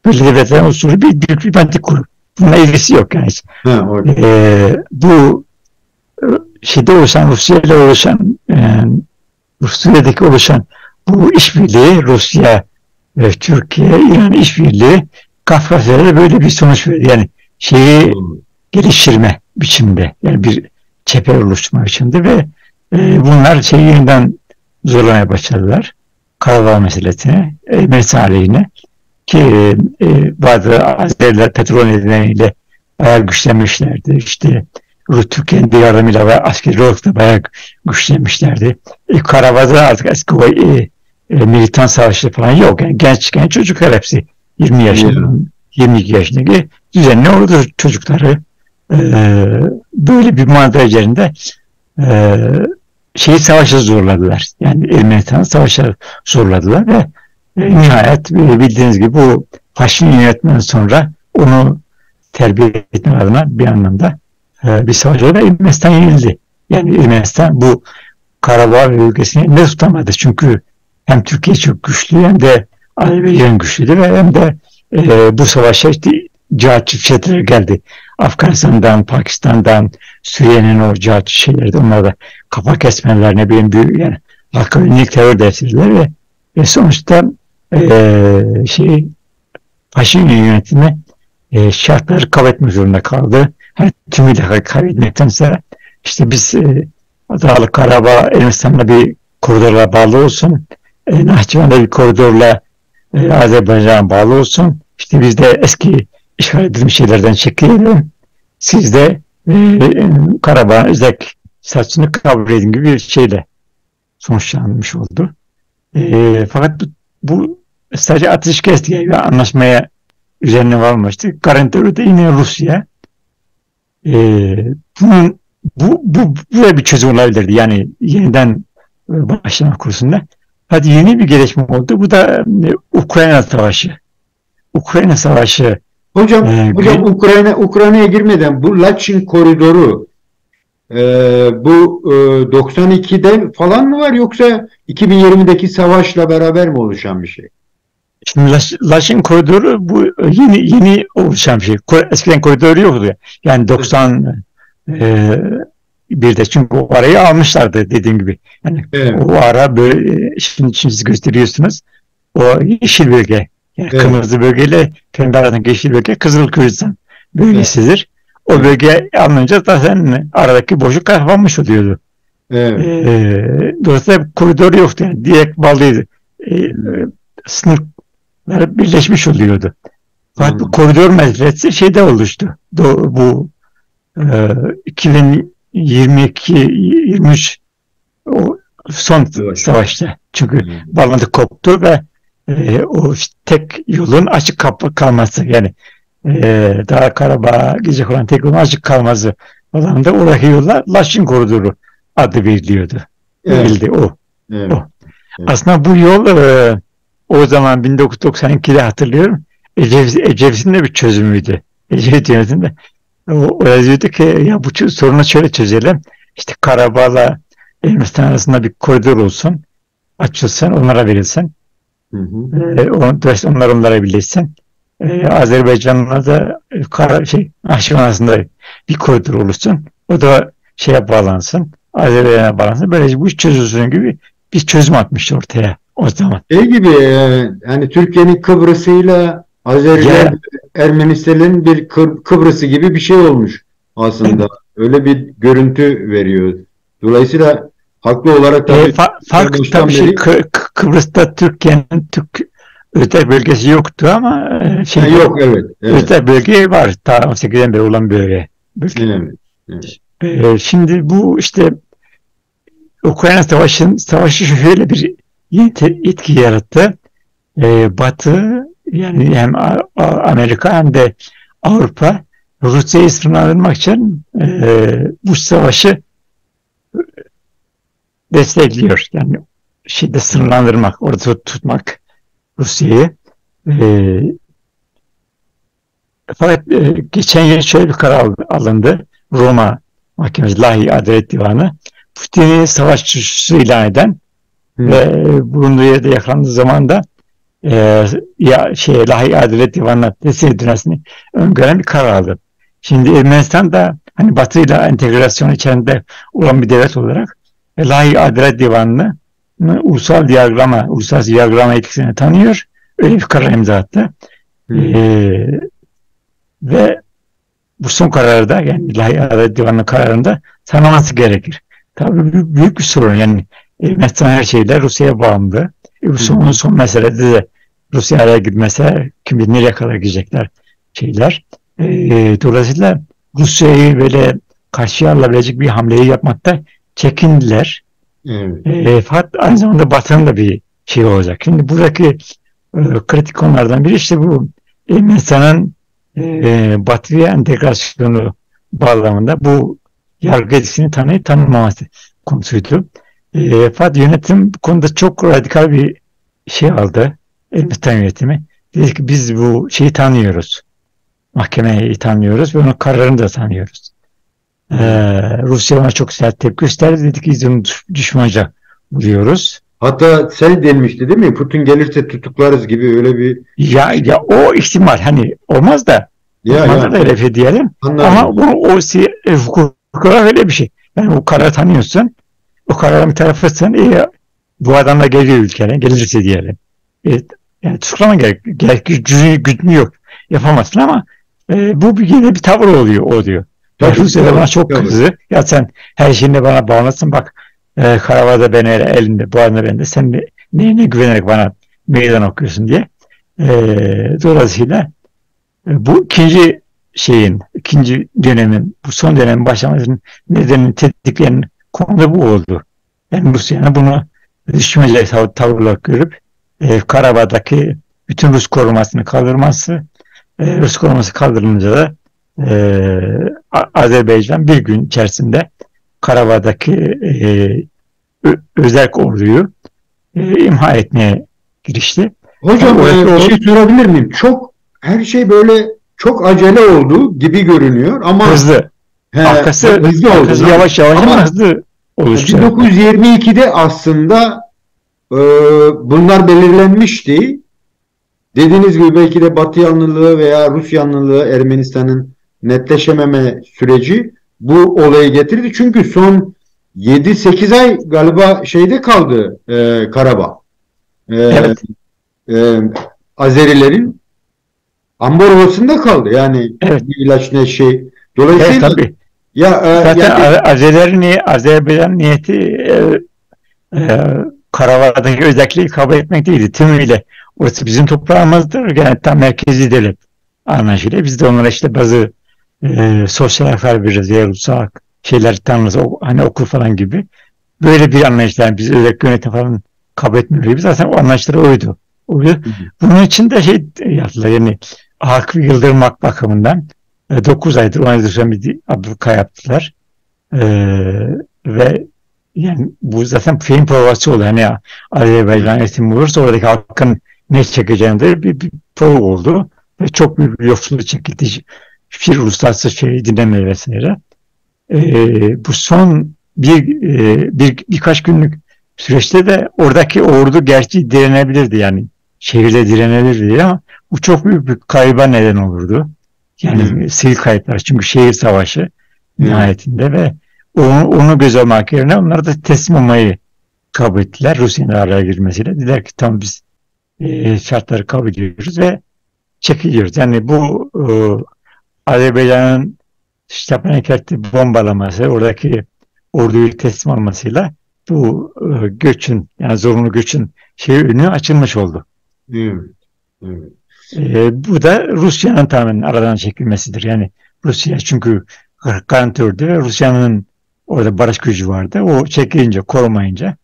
Böyle devletlerin usulü bir diplomatik grup. Bununla ilgisi yok yani. ha, Bu şeyde oluşan, Rusya'daki oluşan bu işbirliği, Rusya, Türkiye, İran işbirliği Kafkasya'da böyle bir sonuç verdi. Yani şeyi geliştirme biçimde, yani bir çeper oluşturma biçimde ve bunlar yeniden zorlamaya başladılar. Karabağ meselesine, Ermenistan aleyhine ki bazı Azeriler petrol nedeniyle bayağı güçlenmişlerdi. İşte Türkiye'nin de yardımıyla ve askeri olarak da bayağı güçlenmişlerdi. Karabağ'da artık eski militan savaşları falan yok. Yani genç çocuklar hepsi 20 yaşında, 22 yaşındaki düzenli ordu çocukları böyle bir manzara üzerinde savaşa zorladılar. Yani Ermenistan'ı savaşa zorladılar ve nihayet bildiğiniz gibi bu Paşinyan yönetiminden sonra onu terbiye etmek adına bir anlamda bir savaş oldu ve Ermenistan yenildi. Yani Ermenistan bu Karabağ bölgesini ne tutamadı. Çünkü hem Türkiye çok güçlü hem de Azerbaycan güçlüydü ve hem de bu savaşa işte cihatçı çeteler geldi. Afganistan'dan, Pakistan'dan, Suriye'nin o cihatçı şeyleri, onlar da kafa kesmeler, ne bileyim, büyük yani halka yönelik terör dersizler ve sonuçta Paşinyan yönetimi şartları kabul etmek zorunda kaldı. Hani tümüyle kaybetmektense işte biz Dağlık Karabağ Ermenistan'la bir koridorla bağlı olsun, Nahçıvan'da bir koridorla Azerbaycan'a bağlı olsun. İşte biz de eski işgal edilmiş şeylerden çekilelim. Siz de Karabağ'ın özel statüsünü kabul edin gibi bir şeyle sonuçlanmış oldu. Fakat bu sadece ateşkes diye bir anlaşmaya üzerine varmıştı. Garantörü de yine Rusya. Bunun bu bir çözüm olabilirdi. Yani yeniden başlamak konusunda. Hadi yeni bir gelişme oldu. Bu da Ukrayna Savaşı. Ukrayna Savaşı. Hocam Ukrayna'ya girmeden bu Laçin koridoru bu 92'de falan mı var, yoksa 2020'deki savaşla beraber mi oluşan bir şey? Şimdi Laçin koridoru bu yeni oluşan bir şey. Eskiden koridoru yoktu. Yani 91'de, çünkü o arayı almışlardı dediğim gibi. Yani evet. O ara böyle şimdi siz gösteriyorsunuz. O yeşil bölge. Yani evet. Kırmızı bölgeyle pembe arasındaki yeşil bölge Kızıl Kürdistan bölgesidir. Evet. O bölge alınınca zaten aradaki boşluk kapanmış oluyordu. Evet. Dolayısıyla koridor yoktu. Yani direkt bağlıydı. Sınırlar birleşmiş oluyordu. Fakat bu koridor meselesi şeyde oluştu. Bu 2022-23 o son savaşta. Çünkü bağlantı koptu ve o tek yolun açık kalması, yani daha Karabağ'a gidecek olan tek yolun açık kalması falan da oradaki yollar Laçin Koridoru adı veriliyordu. Verildi o. Evet. O. Evet. Aslında bu yol o zaman 1992'de hatırlıyorum. Ecevit'in de bir çözümüydü. Ecevit yönetiminde. O diyordu ki ya bu sorunu şöyle çözelim. İşte Karabağ'la Ermenistan arasında bir koridor olsun. Açılsın, onlara verilsin. Dolayısıyla onlara birleşsin. Azerbaycan'la da Nahçıvan arasında bir koridor oluşsun. O da bağlansın. Azerbaycan'a bağlansın. Böylece bu iş çözülsün gibi bir çözüm atmıştı ortaya o zaman. Gibi yani Türkiye'nin Kıbrıs'ıyla Azerbaycan, Ermenistan'ın bir Kıbrıs'ı gibi bir şey olmuş aslında. Evet. Öyle bir görüntü veriyor. Dolayısıyla haklı olarak da farklı tabii Kıbrıs'ta Türkiye'nin Türk özel bölgesi yoktu ama yok, evet. Özel bölge var. Ta 18'den beri olan bölge. Evet. Şimdi bu işte Ukrayna savaşı şöyle bir etki yarattı. Batı, yani hem Amerika hem de Avrupa Rusya'yı sınırlandırmak için bu savaşı destekliyor. Yani sınırlandırmak, orada tutmak Rusya'yı. Fakat geçen yıl şöyle bir karar alındı. Roma Mahkemesi, Lahey Adalet Divanı Putin'i savaşçısı ilan eden ve bulunduğu yerde yakalandığı zaman da Lahey Adalet Divanı'na teslim edilmesini öngören bir karar aldı. Şimdi Ermenistan da hani Batı'yla entegrasyon içerisinde olan bir devlet olarak Lahey Adalet Divanı'nı uluslararası yargılama etkisini tanıyor. Öyle bir karar imza attı. Ve bu son kararda, yani Lahey Adalet Divanı'nın kararında tanıması gerekir. Tabii büyük bir sorun. Yani Ermenistan her şeyde Rusya'ya bağımlı. Son meselede de Rusya'ya gitmese kim bilir nereye kadar gidecekler şeyler. Dolayısıyla Rusya'yı böyle karşıya alabilecek bir hamleyi yapmakta çekindiler. Fakat aynı zamanda Batı'nın da bir şey olacak. Şimdi buradaki kritik konulardan biri işte bu Ermenistan'ın Batı'ya entegrasyonu bağlamında bu yargı etkisini tanıyıp tanınmaması konusuydu. Fakat yönetim bu konuda çok radikal bir şey aldı. Ermenistan yönetimi. Dedi ki biz bu şeyi tanıyoruz. Mahkemeyi tanıyoruz ve onun kararını da tanıyoruz. Rusya ona çok sert tepki gösterdi. Dedik ki biz onu düşmanca buluyoruz. Hatta sen denmişti değil mi? Putin gelirse tutuklarız gibi öyle bir Ya o ihtimal hani olmaz da olmaz da öyle diyelim. anladım. Ama hukuk olarak öyle bir şey. Yani o kararı tanıyorsun. O kararın bir tarafısın. Bu adam da geliyor ülkene. Gelirse diyelim. Yani tutuklama gerek gücünü yok. Yapamazsın ama bu yine bir tavır oluyor. O diyor. Tabii, Rusya da bana çok tabii. kızdı. Ya sen her şeyinde bana bağlısın. Bak Karavada beni elinde, bu anda bende. Sen neyine güvenerek bana meydan okuyorsun diye. Dolayısıyla bu ikinci dönemin, bu son dönemin başlamasının nedenini tetikleyen konu da bu oldu. Yani Rusya'nın bunu düşmece tavırla görüp Karabağ'daki bütün Rus korumasını kaldırması, Rus koruması kaldırılınca da Azerbaycan bir gün içerisinde Karabağ'daki özel orduyu imha etmeye girişti. Hocam bir şey sorabilir miyim? Her şey böyle çok acele oldu gibi görünüyor ama hızlı. Arkası oldu. Yavaş ama hızlı oluştu. 1922'de aslında bunlar belirlenmişti. Dediğiniz gibi belki de Batı yanlılığı veya Rus yanlılığı, Ermenistan'ın netleşememe süreci bu olayı getirdi. Çünkü son 7-8 ay galiba şeyde kaldı Karabağ. Evet. Azerilerin ambargosunda kaldı. Yani evet. Bir ilaç ne şey. Dolayısıyla tabii. Zaten Azerbaycan niyeti Karabağ'daki özelliği kabul etmek değildi. Tümüyle orası bizim toprağımızdır. Yani tam merkezi devlet anlaşıyla. Biz de onlara işte bazı sosyal haklar veririz. Ulusal şeyler tanırız. Hani okul falan gibi. Böyle bir anlayışla yani biz özellikle yönetim falan kabul etmiyoruz. Zaten o anlayışları oydu. Bunun için de yaptılar. Yani halkı yıldırmak bakımından 9 aydır 10 aydır süren bir abluka yaptılar. Ve yani bu zaten film provası oldu. Hani Azerbaycan eğitim olursa oradaki halkın ne çekeceğini de bir prova oldu. Ve çok büyük bir yoksulluk çekildi. Hiçbir uluslararası şeyi dinlemedi vesaire. Bu son birkaç günlük süreçte de oradaki ordu gerçi direnebilirdi yani şehirde direnebilirdi ama bu çok büyük bir kayba neden olurdu. Yani sivil kayıplar çünkü şehir savaşı nihayetinde ve onu göz almak yerine onlar da teslim olmayı kabul ettiler Rusya'nın araya girmesiyle. Dediler ki tamam biz şartları kabul ediyoruz ve çekiliyoruz. Yani bu Azerbaycan'ın Stepanakert bombalaması, oradaki orduyu teslim almasıyla bu göçün, yani zorunlu göçün önü açılmış oldu. Evet. Bu da Rusya'nın tamamen aradan çekilmesidir. Yani Rusya çünkü garantördü ve Rusya'nın orada barış gücü vardı. O çekilince, korumayınca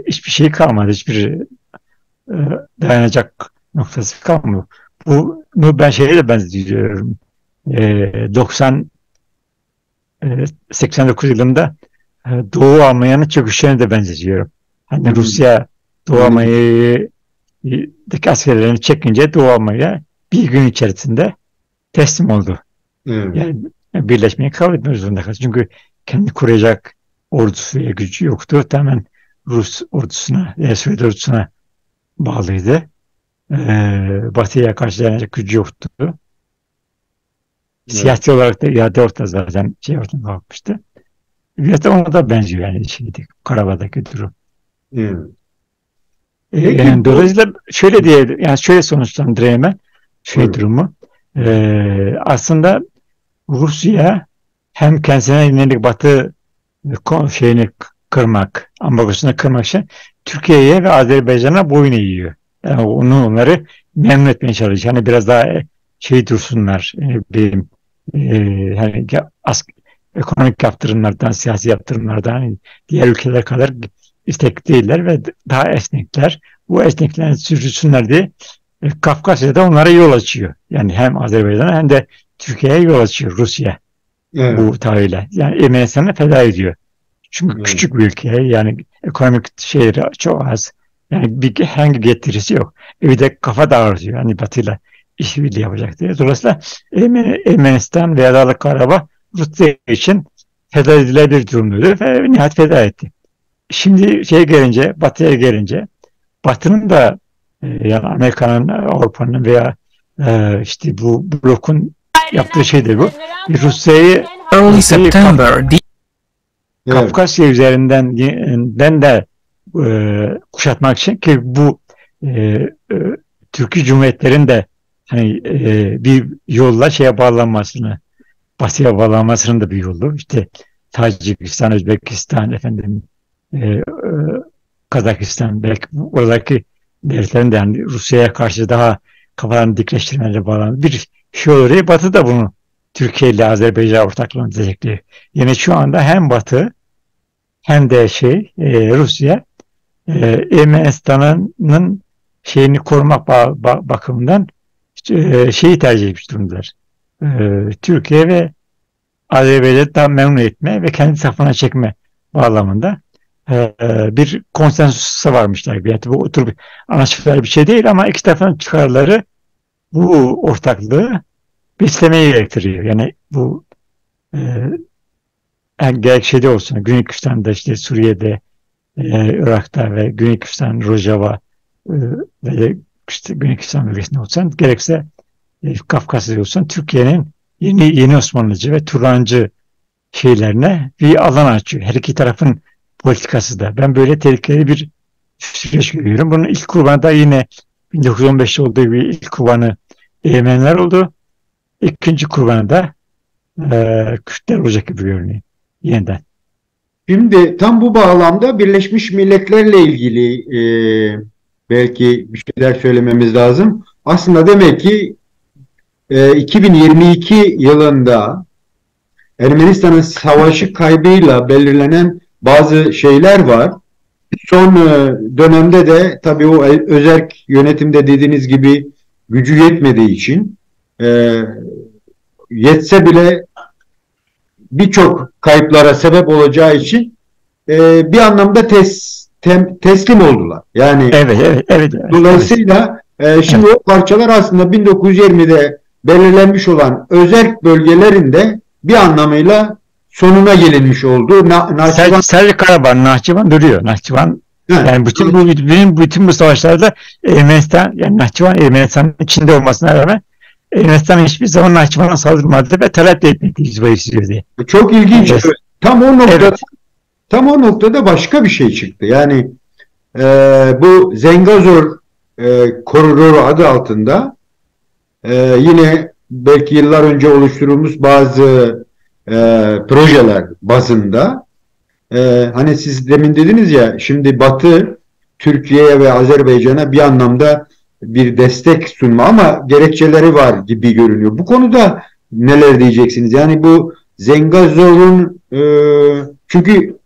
hiçbir şey kalmadı. Hiçbir dayanacak noktası kalmıyor. Bunu ben de benzetiyorum. 89 yılında Doğu Almanya'nın çöküşlerine de benzetiyorum. Hani Rusya Doğu Almanya'daki askerlerini çekince Doğu Almanya bir gün içerisinde teslim oldu. Yani birleşmeyi kabul etmek zorunda kaldı. Çünkü kendi kuracak ordusu ve gücü yoktu. Tamamen Rus ordusuna, Sovyet ordusuna bağlıydı. Batı'ya karşı dayanacak gücü yoktu. Siyasi olarak da irade ortada zaten ortadan kalkmıştı. Biraz da ona da benziyor yani Karabağ'daki durum. Yani dolayısıyla şöyle sonuçlandırayım ben durumu. Aslında Rusya hem kendisine yönelik Batı kırmak, ambargosunu kırmak için Türkiye'ye ve Azerbaycan'a boyun eğiyor. Yani onları memnun etmeye çalışıyor. Hani biraz daha dursunlar. Hani ekonomik yaptırımlardan, siyasi yaptırımlardan hani diğer ülkeler kadar istekli değiller ve daha esnekler. Bu esneklerin sürdürsünler diye Kafkasya'da onlara yol açıyor. Yani hem Azerbaycan'a hem de Türkiye'ye yol açıyor Rusya bu tavrıyla. Yani Ermenistan'a feda ediyor. Çünkü Evet. küçük bir ülke, yani ekonomik şeyleri çok az. Yani hangi getirisi yok. Bir de kafa dağıtıyor. Hani Batı'yla işbirliği yapacak diye. Dolayısıyla Ermenistan veya Dağlık Karabağ Rusya için feda edilebilir durumdaydı ve nihayet feda etti. Şimdi gelince, Batı'ya gelince, Batı'nın da yani Amerika'nın, Avrupa'nın veya işte bu blokun yaptığı şey de bu. Rusya'yı Early Rusya'yı September, Evet. Kafkasya üzerinden de kuşatmak için, ki bu e, e, Türkiye Cumhuriyetlerin de hani bir yolla bağlanmasını, Batı'ya bağlanmasının da bir yolu. İşte Tacikistan, Özbekistan, Kazakistan, belki oradaki devletlerin de yani Rusya'ya karşı daha kafalarını dikleştirmeleri bağlı bir şey olur. Batı da bunu Türkiye ile Azerbaycan ortaklığını destekliyor. Yani şu anda hem Batı hem de Rusya Ermenistan'ın şeyini korumak bakımından şeyi tercih etmiş durumdalar. Türkiye ve Azerbaycan'ı tam memnun etme ve kendi safına çekme bağlamında bir konsensusa varmışlar. Yani bu oturup anlaşılır bir şey değil ama iki tarafın çıkarları bu ortaklığı beslemeyi gerektiriyor. Yani bu gerek şeyde olsun, Güney Kürdistan'da, işte Suriye'de, Irak'ta ve Güney Kürdistan, Rojava ve işte Güney Kürdistan bölgesinde olsan, gerekse Kafkasya'da olsan, Türkiye'nin yeni Osmanlıcı ve Turancı şeylerine bir alan açıyor. Her iki tarafın politikası da. Ben böyle tehlikeli bir süreç görüyorum. Bunun ilk kurbanı da yine 1915'te olduğu bir ilk kurbanı Ermeniler oldu. İkinci kurbanı da Kürtler olacak gibi görünüyor. Yeniden. Şimdi tam bu bağlamda Birleşmiş Milletler'le ilgili belki bir şeyler söylememiz lazım. Aslında demek ki 2022 yılında Ermenistan'ın savaşı kaybıyla belirlenen bazı şeyler var. Son dönemde de tabii o özerk yönetimde dediğiniz gibi gücü yetmediği için yetse bile birçok kayıplara sebep olacağı için bir anlamda teslim oldular. Yani Evet. dolayısıyla şimdi o parçalar aslında 1920'de belirlenmiş olan özerk bölgelerinde bir anlamıyla sonuna gelinmiş oldu. Sadece Karabağ, Nahçıvan duruyor. Nahçıvan yani bütün bu savaşlarda Ermenistan, yani Nahçıvan Ermenistan'ın içinde olmasına rağmen Ermenistan hiçbir zaman Nahçıvan'a saldırmadı ve talep de etmedi diye. Çok ilginç. Evet. Tam o noktada başka bir şey çıktı. Yani bu Zengazur koridoru adı altında yine belki yıllar önce oluşturulmuş bazı projeler bazında hani siz demin dediniz ya, şimdi Batı Türkiye'ye ve Azerbaycan'a bir anlamda bir destek sunma ama gerekçeleri var gibi görünüyor. Bu konuda neler diyeceksiniz? Yani bu Zengazur'un çünkü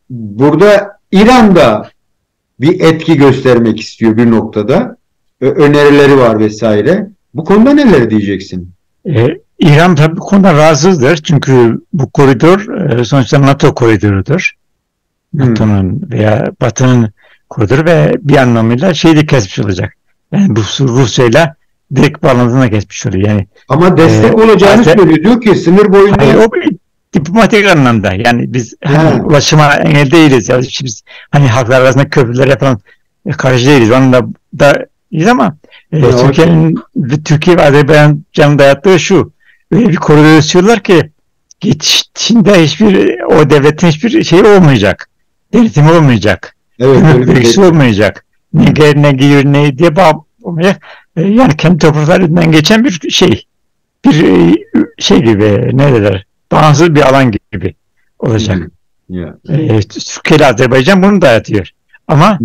burada İran'da bir etki göstermek istiyor bir noktada. Önerileri var vesaire. Bu konuda neler diyeceksin? İran tabii bu konuda rahatsızdır. Çünkü bu koridor sonuçta NATO koridorudur. NATO'nun veya Batı'nın koridoru ve bir anlamıyla de kesmiş olacak. Yani Rusya'yla direkt bağlantısına kesmiş oluyor. Yani, ama destek olacağını söylüyor. Diyor ki sınır boyunda... Hayır, o diplomatik anlamda. Yani biz ulaşıma engel değiliz. Yani biz hani halklar arasında köprüler falan karşı değiliz. Onunla da iyiyiz ama Türkiye ve Azerbaycan'ın dayattığı şu. Öyle bir koridor istiyorlar ki geçişinde o devletin hiçbir şey olmayacak. Denetim olmayacak. Gümrük vergisi olmayacak. Ne gelir ne gelir ne diye olmayacak. Yani kendi topraklarından geçen bir şey gibi, ne derler, bağımsız bir alan gibi olacak. Türkiye ile Azerbaycan bunu dayatıyor. Ama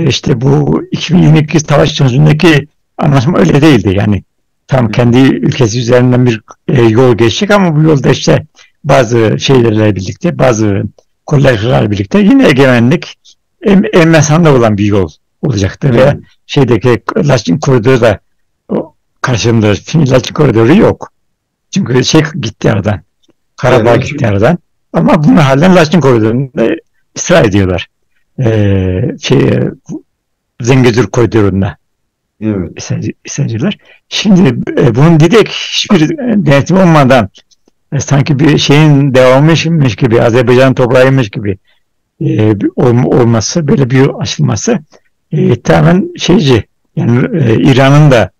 işte bu 2022 savaş sonucundaki anlaşma öyle değildi. Yani tam kendi ülkesi üzerinden bir yol geçecek ama bu yolda işte bazı şeylerle birlikte, bazı kollarla birlikte yine egemenlik Ermenistan'da olan bir yol olacaktı. Ve Laçin koridoru da karşımda Laçin koridoru yok. Çünkü gitti aradan. Karabağ gitti aradan. Ama bunu halen Laçin koridorunda ısrar ediyorlar. Ee, şey, Zengezur koridorunda Evet. ısrar. Şimdi bunun direkt hiçbir denetim olmadan sanki bir şeyin devamıymış gibi, Azerbaycan toprağıymış gibi olması, böyle bir açılması tamamen şeyci. Yani İran'ın da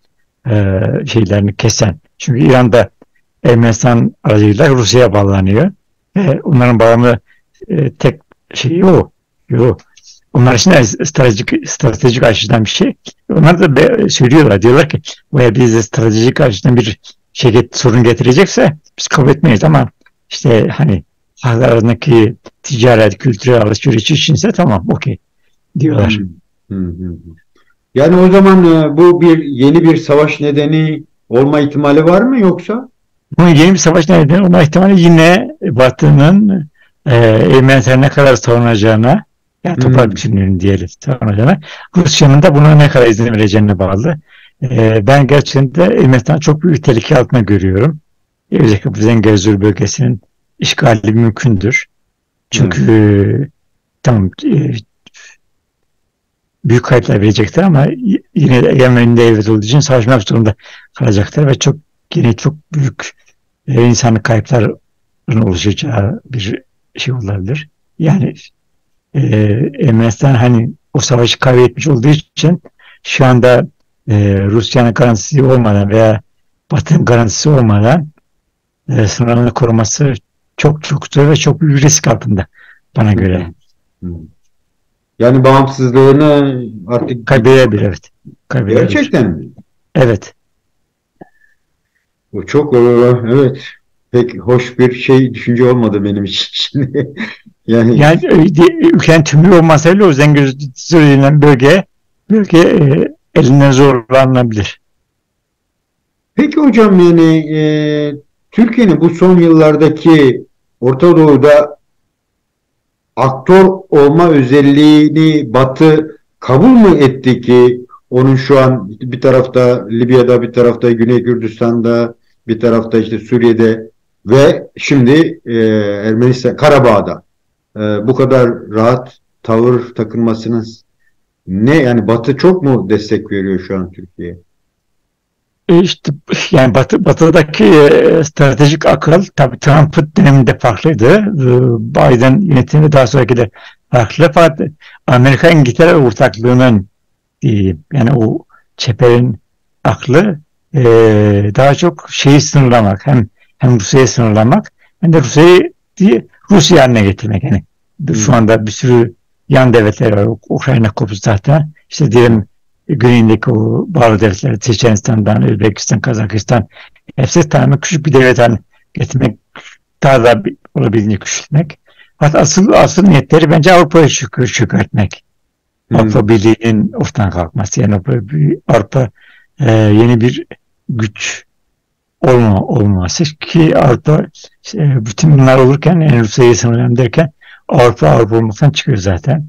şeylerini kesen. Çünkü İran'da Ermenistan aracılığıyla Rusya'ya bağlanıyor. Onların bağımlı tek şeyi o. Yo. Onlar için de stratejik açıdan bir şey. Onlar da söylüyorlar. Diyorlar ki bu eğer bize stratejik açıdan bir sorun getirecekse biz kabul etmeyiz ama işte hani halklar arasındaki ticaret, kültürel alışveriş içinse tamam, okey Hı, diyorlar. hı, hı. Yani o zaman bu yeni bir savaş nedeni olma ihtimali var mı yoksa? Bunun yeni bir savaş nedeni olma ihtimali yine Batı'nın Ermenistan'ı ne kadar savunacağına, yani toprak Hı, bütünlüğünü diyelim savunacağına, Rusya'nın da buna ne kadar izin vereceğine bağlı. Ben gerçekten de Ermenistan'ı çok büyük tehlike altında görüyorum. Özellikle bu Zengezur bölgesinin işgali mümkündür. evet. Çünkü tamam, büyük kayıplar verecekler ama yine de egemenliğinde devlet olduğu için savaşmak zorunda kalacaklar ve çok büyük insanlık kayıpların oluşacağı bir şey olabilir. Yani e, Ermenistan hani o savaşı kaybetmiş olduğu için şu anda Rusya'nın garantisi olmadan veya Batı'nın garantisi olmadan sınırlarını koruması çok zor ve çok büyük risk altında bana Hı, göre. hı. Yani bağımsızlığını artık Kaybedebilir, evet. Kaybedebilir. gerçekten mi? Evet. O çok evet, pek hoş bir düşünce olmadı benim için şimdi. Yani Yani ülkenin tümü olmasayla o Zengezur denilen bölge elinden zorlanabilir. peki hocam, yani Türkiye'nin bu son yıllardaki Orta Doğu'da aktör olma özelliğini Batı kabul mü etti ki onun şu an bir tarafta Libya'da, bir tarafta Güney Kürdistan'da, bir tarafta işte Suriye'de ve şimdi Ermenistan, Karabağ'da bu kadar rahat tavır takınmasının ne, yani Batı çok mu destek veriyor şu an Türkiye'ye? İşte yani Batı'daki stratejik akıl tabii Trump'ın döneminde farklıydı. Biden yönetimi daha sonraki de farklı. Fakat Amerika İngiltere ortaklığının diyeyim, yani o çeperin aklı daha çok şeyi sınırlamak, hem Rusya'yı sınırlamak hem de Rusya haline getirmek. Yani şu Hmm. anda bir sürü yan devletler var. Ukrayna kopuz zaten. İşte diyelim güneyindeki o bağlı devletler, Çeçenistan'dan, Özbekistan, Kazakistan, hepsi tamamen küçük bir devlet haline getirmek, daha da olabildiğince küçültmek. Hatta asıl niyetleri bence Avrupa'yı çökertmek. Hmm. Avrupa Birliği'nin ortadan kalkması, yani Avrupa yeni bir güç olması ki Avrupa bütün bunlar olurken, yani Rusya'yı sınırlayalım derken Avrupa olmaktan çıkıyor zaten.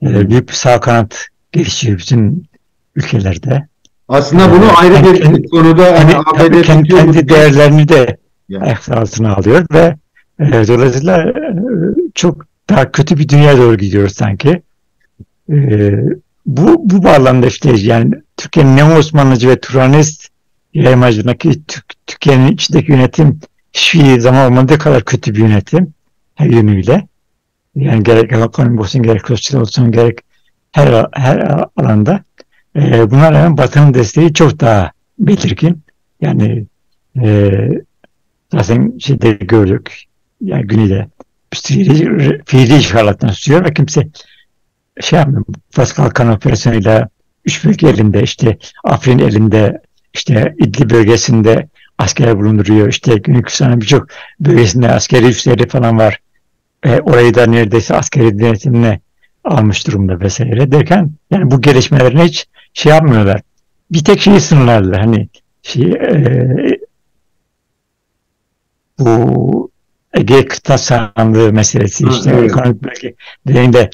Hmm. Büyük bir sağ kanat gelişiyor bütün ülkelerde. Aslında bunu ayrı bir konuda hani Tabii ABD tutuyor mu kendi diye. değerlerini de Yani. ayaklar altına alıyor ve dolayısıyla çok daha kötü bir dünya doğru gidiyoruz sanki. Ee, bu bağlamda işte yani Türkiye'nin neo-Osmanlıcı ve Turanist yaymacındaki Türkiye'nin içindeki yönetim hiçbir zaman olmadığı kadar kötü bir yönetim her yönüyle. Yani gerek ekonomi olsun, gerek sosyal olsun, gerek her alanda. Buna rağmen Batı'nın desteği çok daha belirgin. Yani e, zaten şeyde gördük. Yani Güney'de fiili işgalattan sürüyor ve kimse şey yapmıyor. Fas Kalkan operasyonuyla üç bölge elinde, işte Afrin elinde, işte İdlib bölgesinde asker bulunduruyor. İşte Güney Kürdistan'ın birçok bölgesinde askeri üsleri falan var. Orayı da neredeyse askeri denetimine almış durumda vesaire derken, yani bu gelişmelerine hiç şey yapmıyorlar. Bir tek şeyi sınırlarlar. Hani şey, bu Ege kıta sahanlığı meselesi, Ha, işte evet. ekonomik bölge dediğinde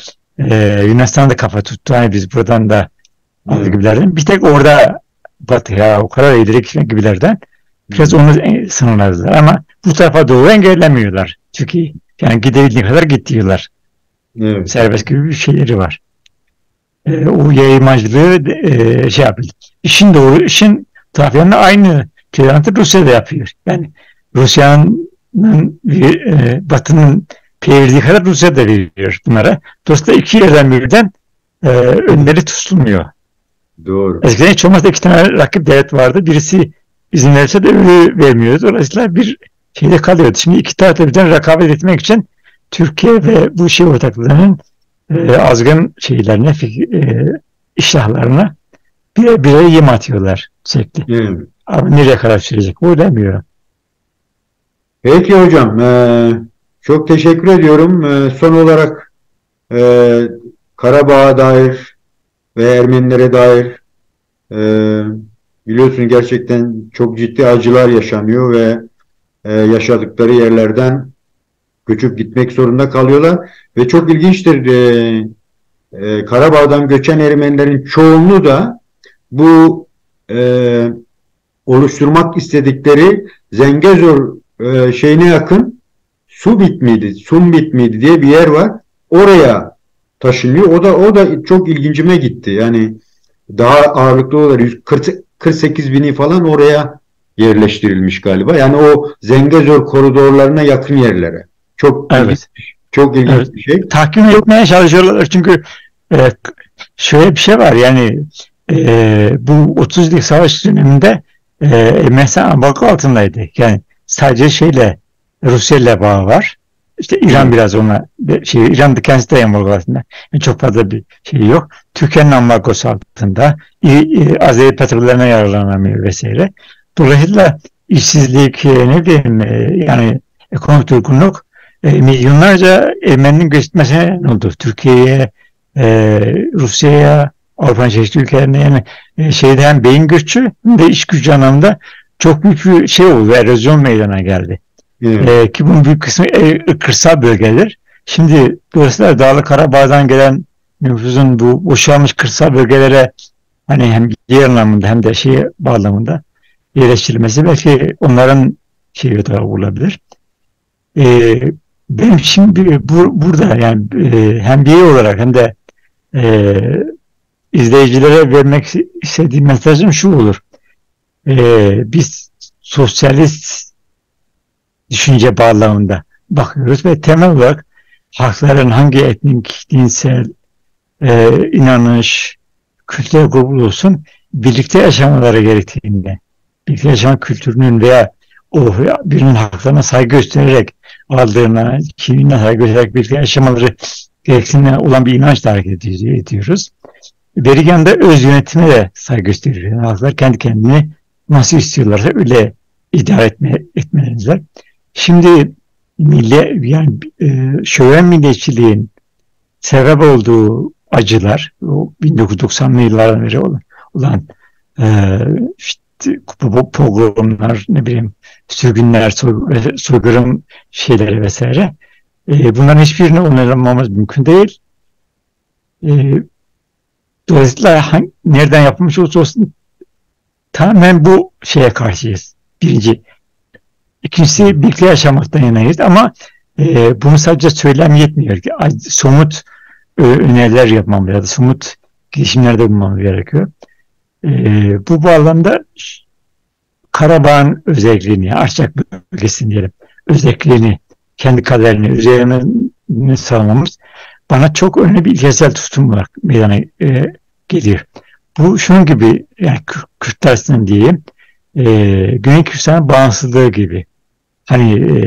Yunanistan da kafa tuttu. Hani biz buradan da alır Evet. gibilerden. Bir tek orada Batı ya o kadar ileri gitmek gibilerden biraz Hmm. onu sınırladılar ama bu tarafa doğru engellemiyorlar. Çünkü Yani gidebildiği kadar git diyorlar. Evet. Serbest gibi bir şeyleri var. O yaymacılığı şey yapıyor. İşin doğru, işin taraflarını aynı toleransı Rusya da yapıyor. Yani Rusya'nın Batı'nın verdiği kadar Rusya da veriyor bunlara. Dolayısıyla iki yerden birden önleri tutulmuyor. Doğru. Eskiden hiç olmazsa iki tane rakip devlet vardı. Birisi izin verirse de öbürü vermiyordu. Dolayısıyla bir şeyde kalıyordu. Şimdi iki tarafta birden rekabet etmek için Türkiye ve bu şey ortaklığının azgın şeylerine, iştahlarına bire yem atıyorlar sürekli. Evet. Ama nereye kadar sürecek? Bu demiyorum. Peki hocam, çok teşekkür ediyorum. Son olarak e, Karabağ'a dair ve Ermenilere dair e, biliyorsun gerçekten çok ciddi acılar yaşanıyor ve yaşadıkları yerlerden göçüp gitmek zorunda kalıyorlar. Ve çok ilginçtir, Karabağ'dan göçen Ermenilerin çoğunluğu da bu e, oluşturmak istedikleri Zengezur şeyine yakın Subit miydi, Sumbit miydi diye bir yer var. Oraya taşınıyor. O da çok ilgincime gitti. Yani daha ağırlıklı olarak 148 bini falan oraya yerleştirilmiş galiba. Yani o Zengezur koridorlarına yakın yerlere. Çok ilginç, Evet. çok ilginç Evet. bir şey. Tahkim etmeye çalışıyorlar çünkü e, şöyle bir şey var yani bu 30 yıllık savaş döneminde mesela ambargo altındaydı. Yani sadece Rusya ile bağı var. İşte İran Evet, biraz ona İran da kendisi de ambargo altında. Yani çok fazla bir şey yok. Türkiye'nin ambargosu altında. Azeri petrollerine yararlanamıyor vesaire. Dolayısıyla işsizlik, ne bileyim, yani ekonomik durgunluk milyonlarca Ermeninin göçmesine neden oldu. Türkiye'ye, Rusya'ya, Avrupa'nın çeşitli ülkelerine, yani hem beyin göçü hem de iş gücü anlamında çok büyük bir şey oldu. Erozyon meydana geldi. evet, Ki bunun büyük kısmı kırsal bölgeler. Şimdi dolayısıyla Dağlık Karabağ'dan gelen nüfusun bu boşalmış kırsal bölgelere hani hem yer anlamında hem de bağlamında yerleştirilmesi belki onların da olabilir. E, Benim şimdi burada yani hem birey olarak hem de e, izleyicilere vermek istediğim mesajım şu olur. Biz sosyalist düşünce bağlamında bakıyoruz ve temel olarak halkların hangi etnik, dinsel, inanış, kültürel grubu olsun birlikte yaşamaları gerektiğinde, birlikte yaşama kültürünün veya birinin haklarına saygı göstererek aldığına, kimliğine saygı göstererek birlikte yaşamaları gerektiğine olan bir inançla hareket ediyoruz. Beri yanında öz yönetime de saygı gösteriyor. Yani halklar kendi kendini nasıl istiyorlarsa öyle idare etmeliler. Şimdi yani şöven milliyetçiliğin sebep olduğu acılar, o 1990'lı yıllardan beri olan işte, pogromlar, ne bileyim, sürgünler, soykırım şeyleri vesaire. Bunların hiçbirini onaylamamız mümkün değil. E, Dolayısıyla nereden yapılmış olursa olsun tamamen bu şeye karşıyız. Birinci. İkincisi birlikte yaşamaktan yanayız ama bunu sadece söylem yetmiyor. Somut öneriler yapmamız ya da somut girişimlerde bulunmamız gerekiyor. Bu bağlamda Karabağ'ın özelliğini, Arçak bölgesinin diyelim, özelliğini, kendi kaderini üzerine sağlamamız bana çok önemli bir ilkesel tutum olarak meydana geliyor. Bu şunun gibi, yani Kürtler açısından diyeyim, Güney Kürdistan'ın bağımsızlığı gibi. Hani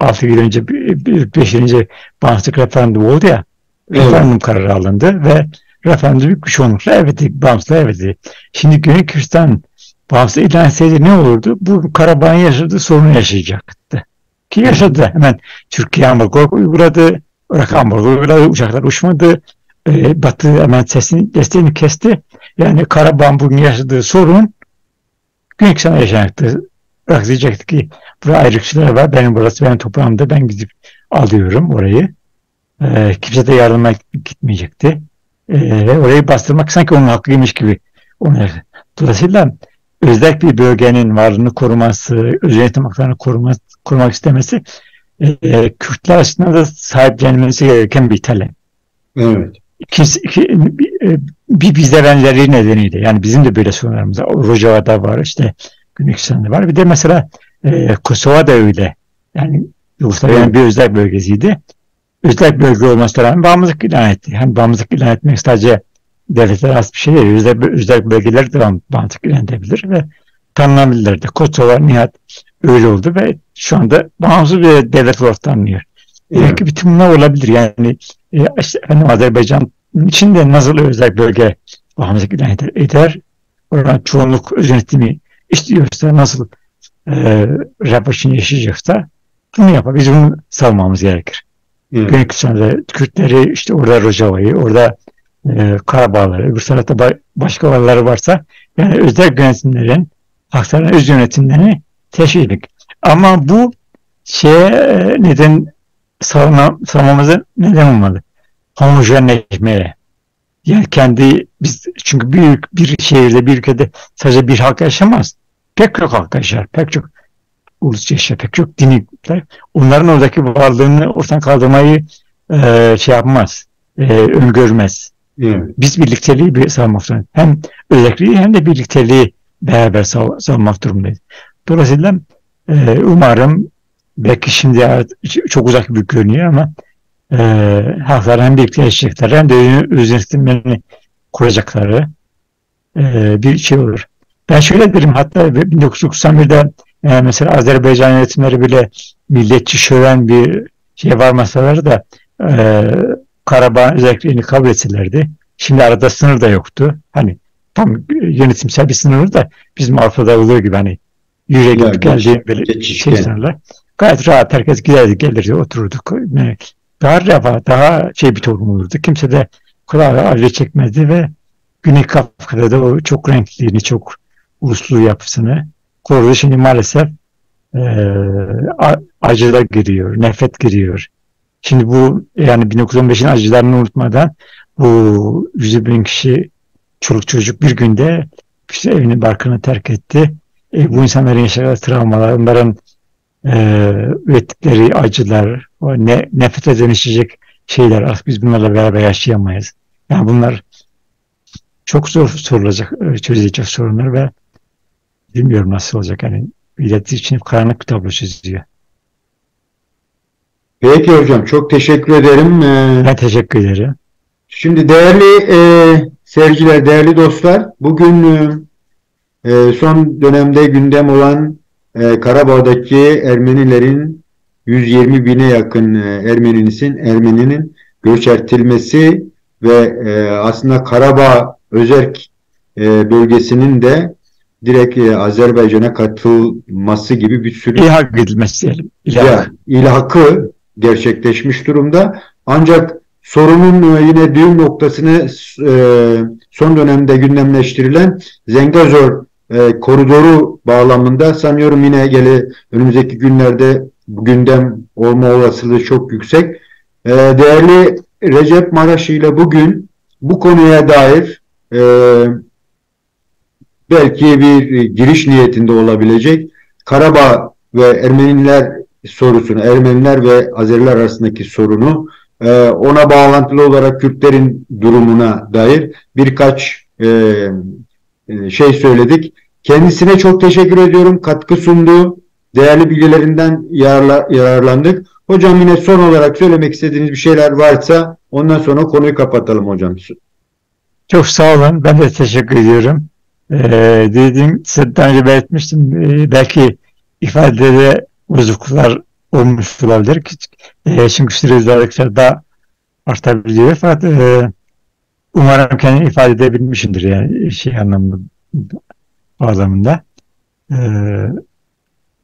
6 yıl önce, 5 yıl önce bağımsızlık referandumu oldu ya, referandum evet, kararı alındı ve referandum büyük bir çoğunlukla evet, bağımsızlığa evet dedi. Şimdi Güney Kürdistan bağımsız ilan etseydi ne olurdu? Bu Karabağ'ın yaşadığı sorunu yaşayacaktı. Ki yaşadı. Hemen Türkiye ambargo uyguladı, Irak ambargo uyguladı, uçaklar uçmadı, Batı hemen desteğini kesti. Yani Karabağ'ın bugün yaşadığı sorun Güney Kürdistan'da yaşanacaktı. Irak diyecekti ki burada ayrıkçılar var, benim burası, benim toprağımda, ben gidip alıyorum orayı. Kimse de yardıma gitmeyecekti. Ve orayı bastırmak sanki onun hakkıymış gibi. Dolayısıyla özel bir bölgenin varlığını koruması, öz yönetim haklarını koruması kurmak istemesi Kürtler açısından da sahiplenmesi gereken bir talep. Evet. Bir bize benzerliği nedeniyle. Yani bizim de böyle sorunlarımız var. Rojava'da var, işte Güneydoğu'da var. Bir de mesela Kosova da öyle. Yani Yugoslavya'nın bir özel bölgesiydi. Özel bölge olmasına rağmen bağımsızlık ilan etti. Hani bağımsızlık ilan etmek sadece devletlere has bir şey değil. Özel bölgeler de bağımsızlık ilan edebilir ve tanınabilirler de. Kosova nihayet öyle oldu ve şu anda bağımsız bir devlet olarak tanınıyor. Belki bütün bunlar olabilir. Yani işte, Azerbaycan içinde nasıl özel bölge bağımsızlık ilan eder? Oradan çoğunluk öz yönetimi istiyorsa, nasıl revaçını yaşayacaksa bunu yapar. Biz bunu savunmamız gerekir. Güney Kürdistan'da Kürtleri, işte orada Rojava'yı, orada Karabağları, öbür tarafta başka varları varsa, yani özel yönetimlerin, hakların öz yönetimlerini teşvik etmek. Ama bu neden savunmamıza neden olmalı? Homojenleşmeye. Yani çünkü büyük bir şehirde, bir ülkede sadece bir halk yaşamaz. Pek çok halk yaşar, pek çok ulus yaşar, pek çok dinler. Onların oradaki varlığını ortadan kaldırmayı yapmaz, öngörmez. Biz birlikteliği savunmak zorundayız. Hem özelliği hem de birlikteliği beraber savunmak durumundayız. Dolayısıyla umarım, belki şimdi çok uzak bir görünüyor ama halklar hem birlikte yaşayacaklar hem de öz yönetimlerini kuracakları bir şey olur. Ben şöyle derim, hatta 1991'de mesela Azerbaycan yönetimleri bile milliyetçi şöven bir şeye varmasalar da Karabağ'ın özelliklerini kabul etselerdi. Şimdi arada sınır da yoktu. Hani tam yönetimsel bir sınır da bizim Avrupa'da olduğu gibi, hani yürüye gidip geldiğim böyle sınırlar. Gayet rahat herkes giderdi, gelirdi, otururduk. Daha refah, daha bir toplum olurdu. Kimse de kulağına acı çekmezdi ve Güney Kafka'da da o çok renkliliğini, çok uluslu yapısını korudu. Şimdi maalesef acılar giriyor, nefret giriyor. Şimdi bu, yani 1915'in acılarını unutmadan, bu 100.000 kişi, çoluk çocuk bir günde işte evini barkını terk etti. Bu insanların yaşadığı travmalar, onların ürettikleri acılar, nefrete dönüşecek şeyler, artık biz bunlarla beraber yaşayamayız. Yani bunlar çok zor çözülecek sorunlar ve bilmiyorum nasıl olacak. Yani millet için karanlık bir tablo çiziyor. Peki hocam, çok teşekkür ederim. Ben teşekkür ederim. Şimdi değerli seyirciler, değerli dostlar, bugün son dönemde gündem olan Karabağ'daki Ermenilerin 120 bine yakın Ermeninin göçertilmesi ve aslında Karabağ özerk bölgesinin de direkt Azerbaycan'a katılması gibi bir sürü İlhak edilmesi diyelim. İlhakı gerçekleşmiş durumda. Ancak sorunun yine düğüm noktasını son dönemde gündemleştirilen Zengezur koridoru bağlamında sanıyorum yine önümüzdeki günlerde gündem olma olasılığı çok yüksek. Değerli Recep Maraşi ile bugün bu konuya dair belki bir giriş niyetinde olabilecek Karabağ ve Ermeniler sorusunu, Ermeniler ve Azeriler arasındaki sorunu, ona bağlantılı olarak Kürtlerin durumuna dair birkaç şey söyledik. Kendisine çok teşekkür ediyorum. Katkı sundu. Değerli bilgilerinden yararlandık. Hocam, yine son olarak söylemek istediğiniz bir şeyler varsa ondan sonra konuyu kapatalım hocam. Çok sağ olun. Ben de teşekkür ediyorum. Size daha önce belirtmiştim. Belki ifadede bozukluklar olmuş olabilir. Çünkü süreci daha artabiliyor. Fakat umarım kendimi ifade edebilmişimdir, yani anlamında.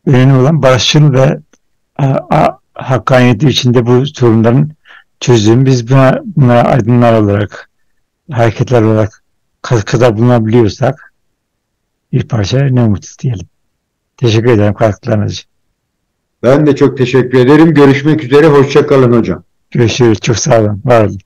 Önemli olan barışçıl ve hakkaniyeti içinde bu sorunların çözümü. Biz buna aydınlar olarak, hareketler olarak katkıda bulunabiliyorsak bir parça ne mutlu diyelim. Teşekkür ederim katkılarınız için. Ben de çok teşekkür ederim. Görüşmek üzere. Hoşça kalın hocam. Görüşürüz. Çok sağ olun. Var olun.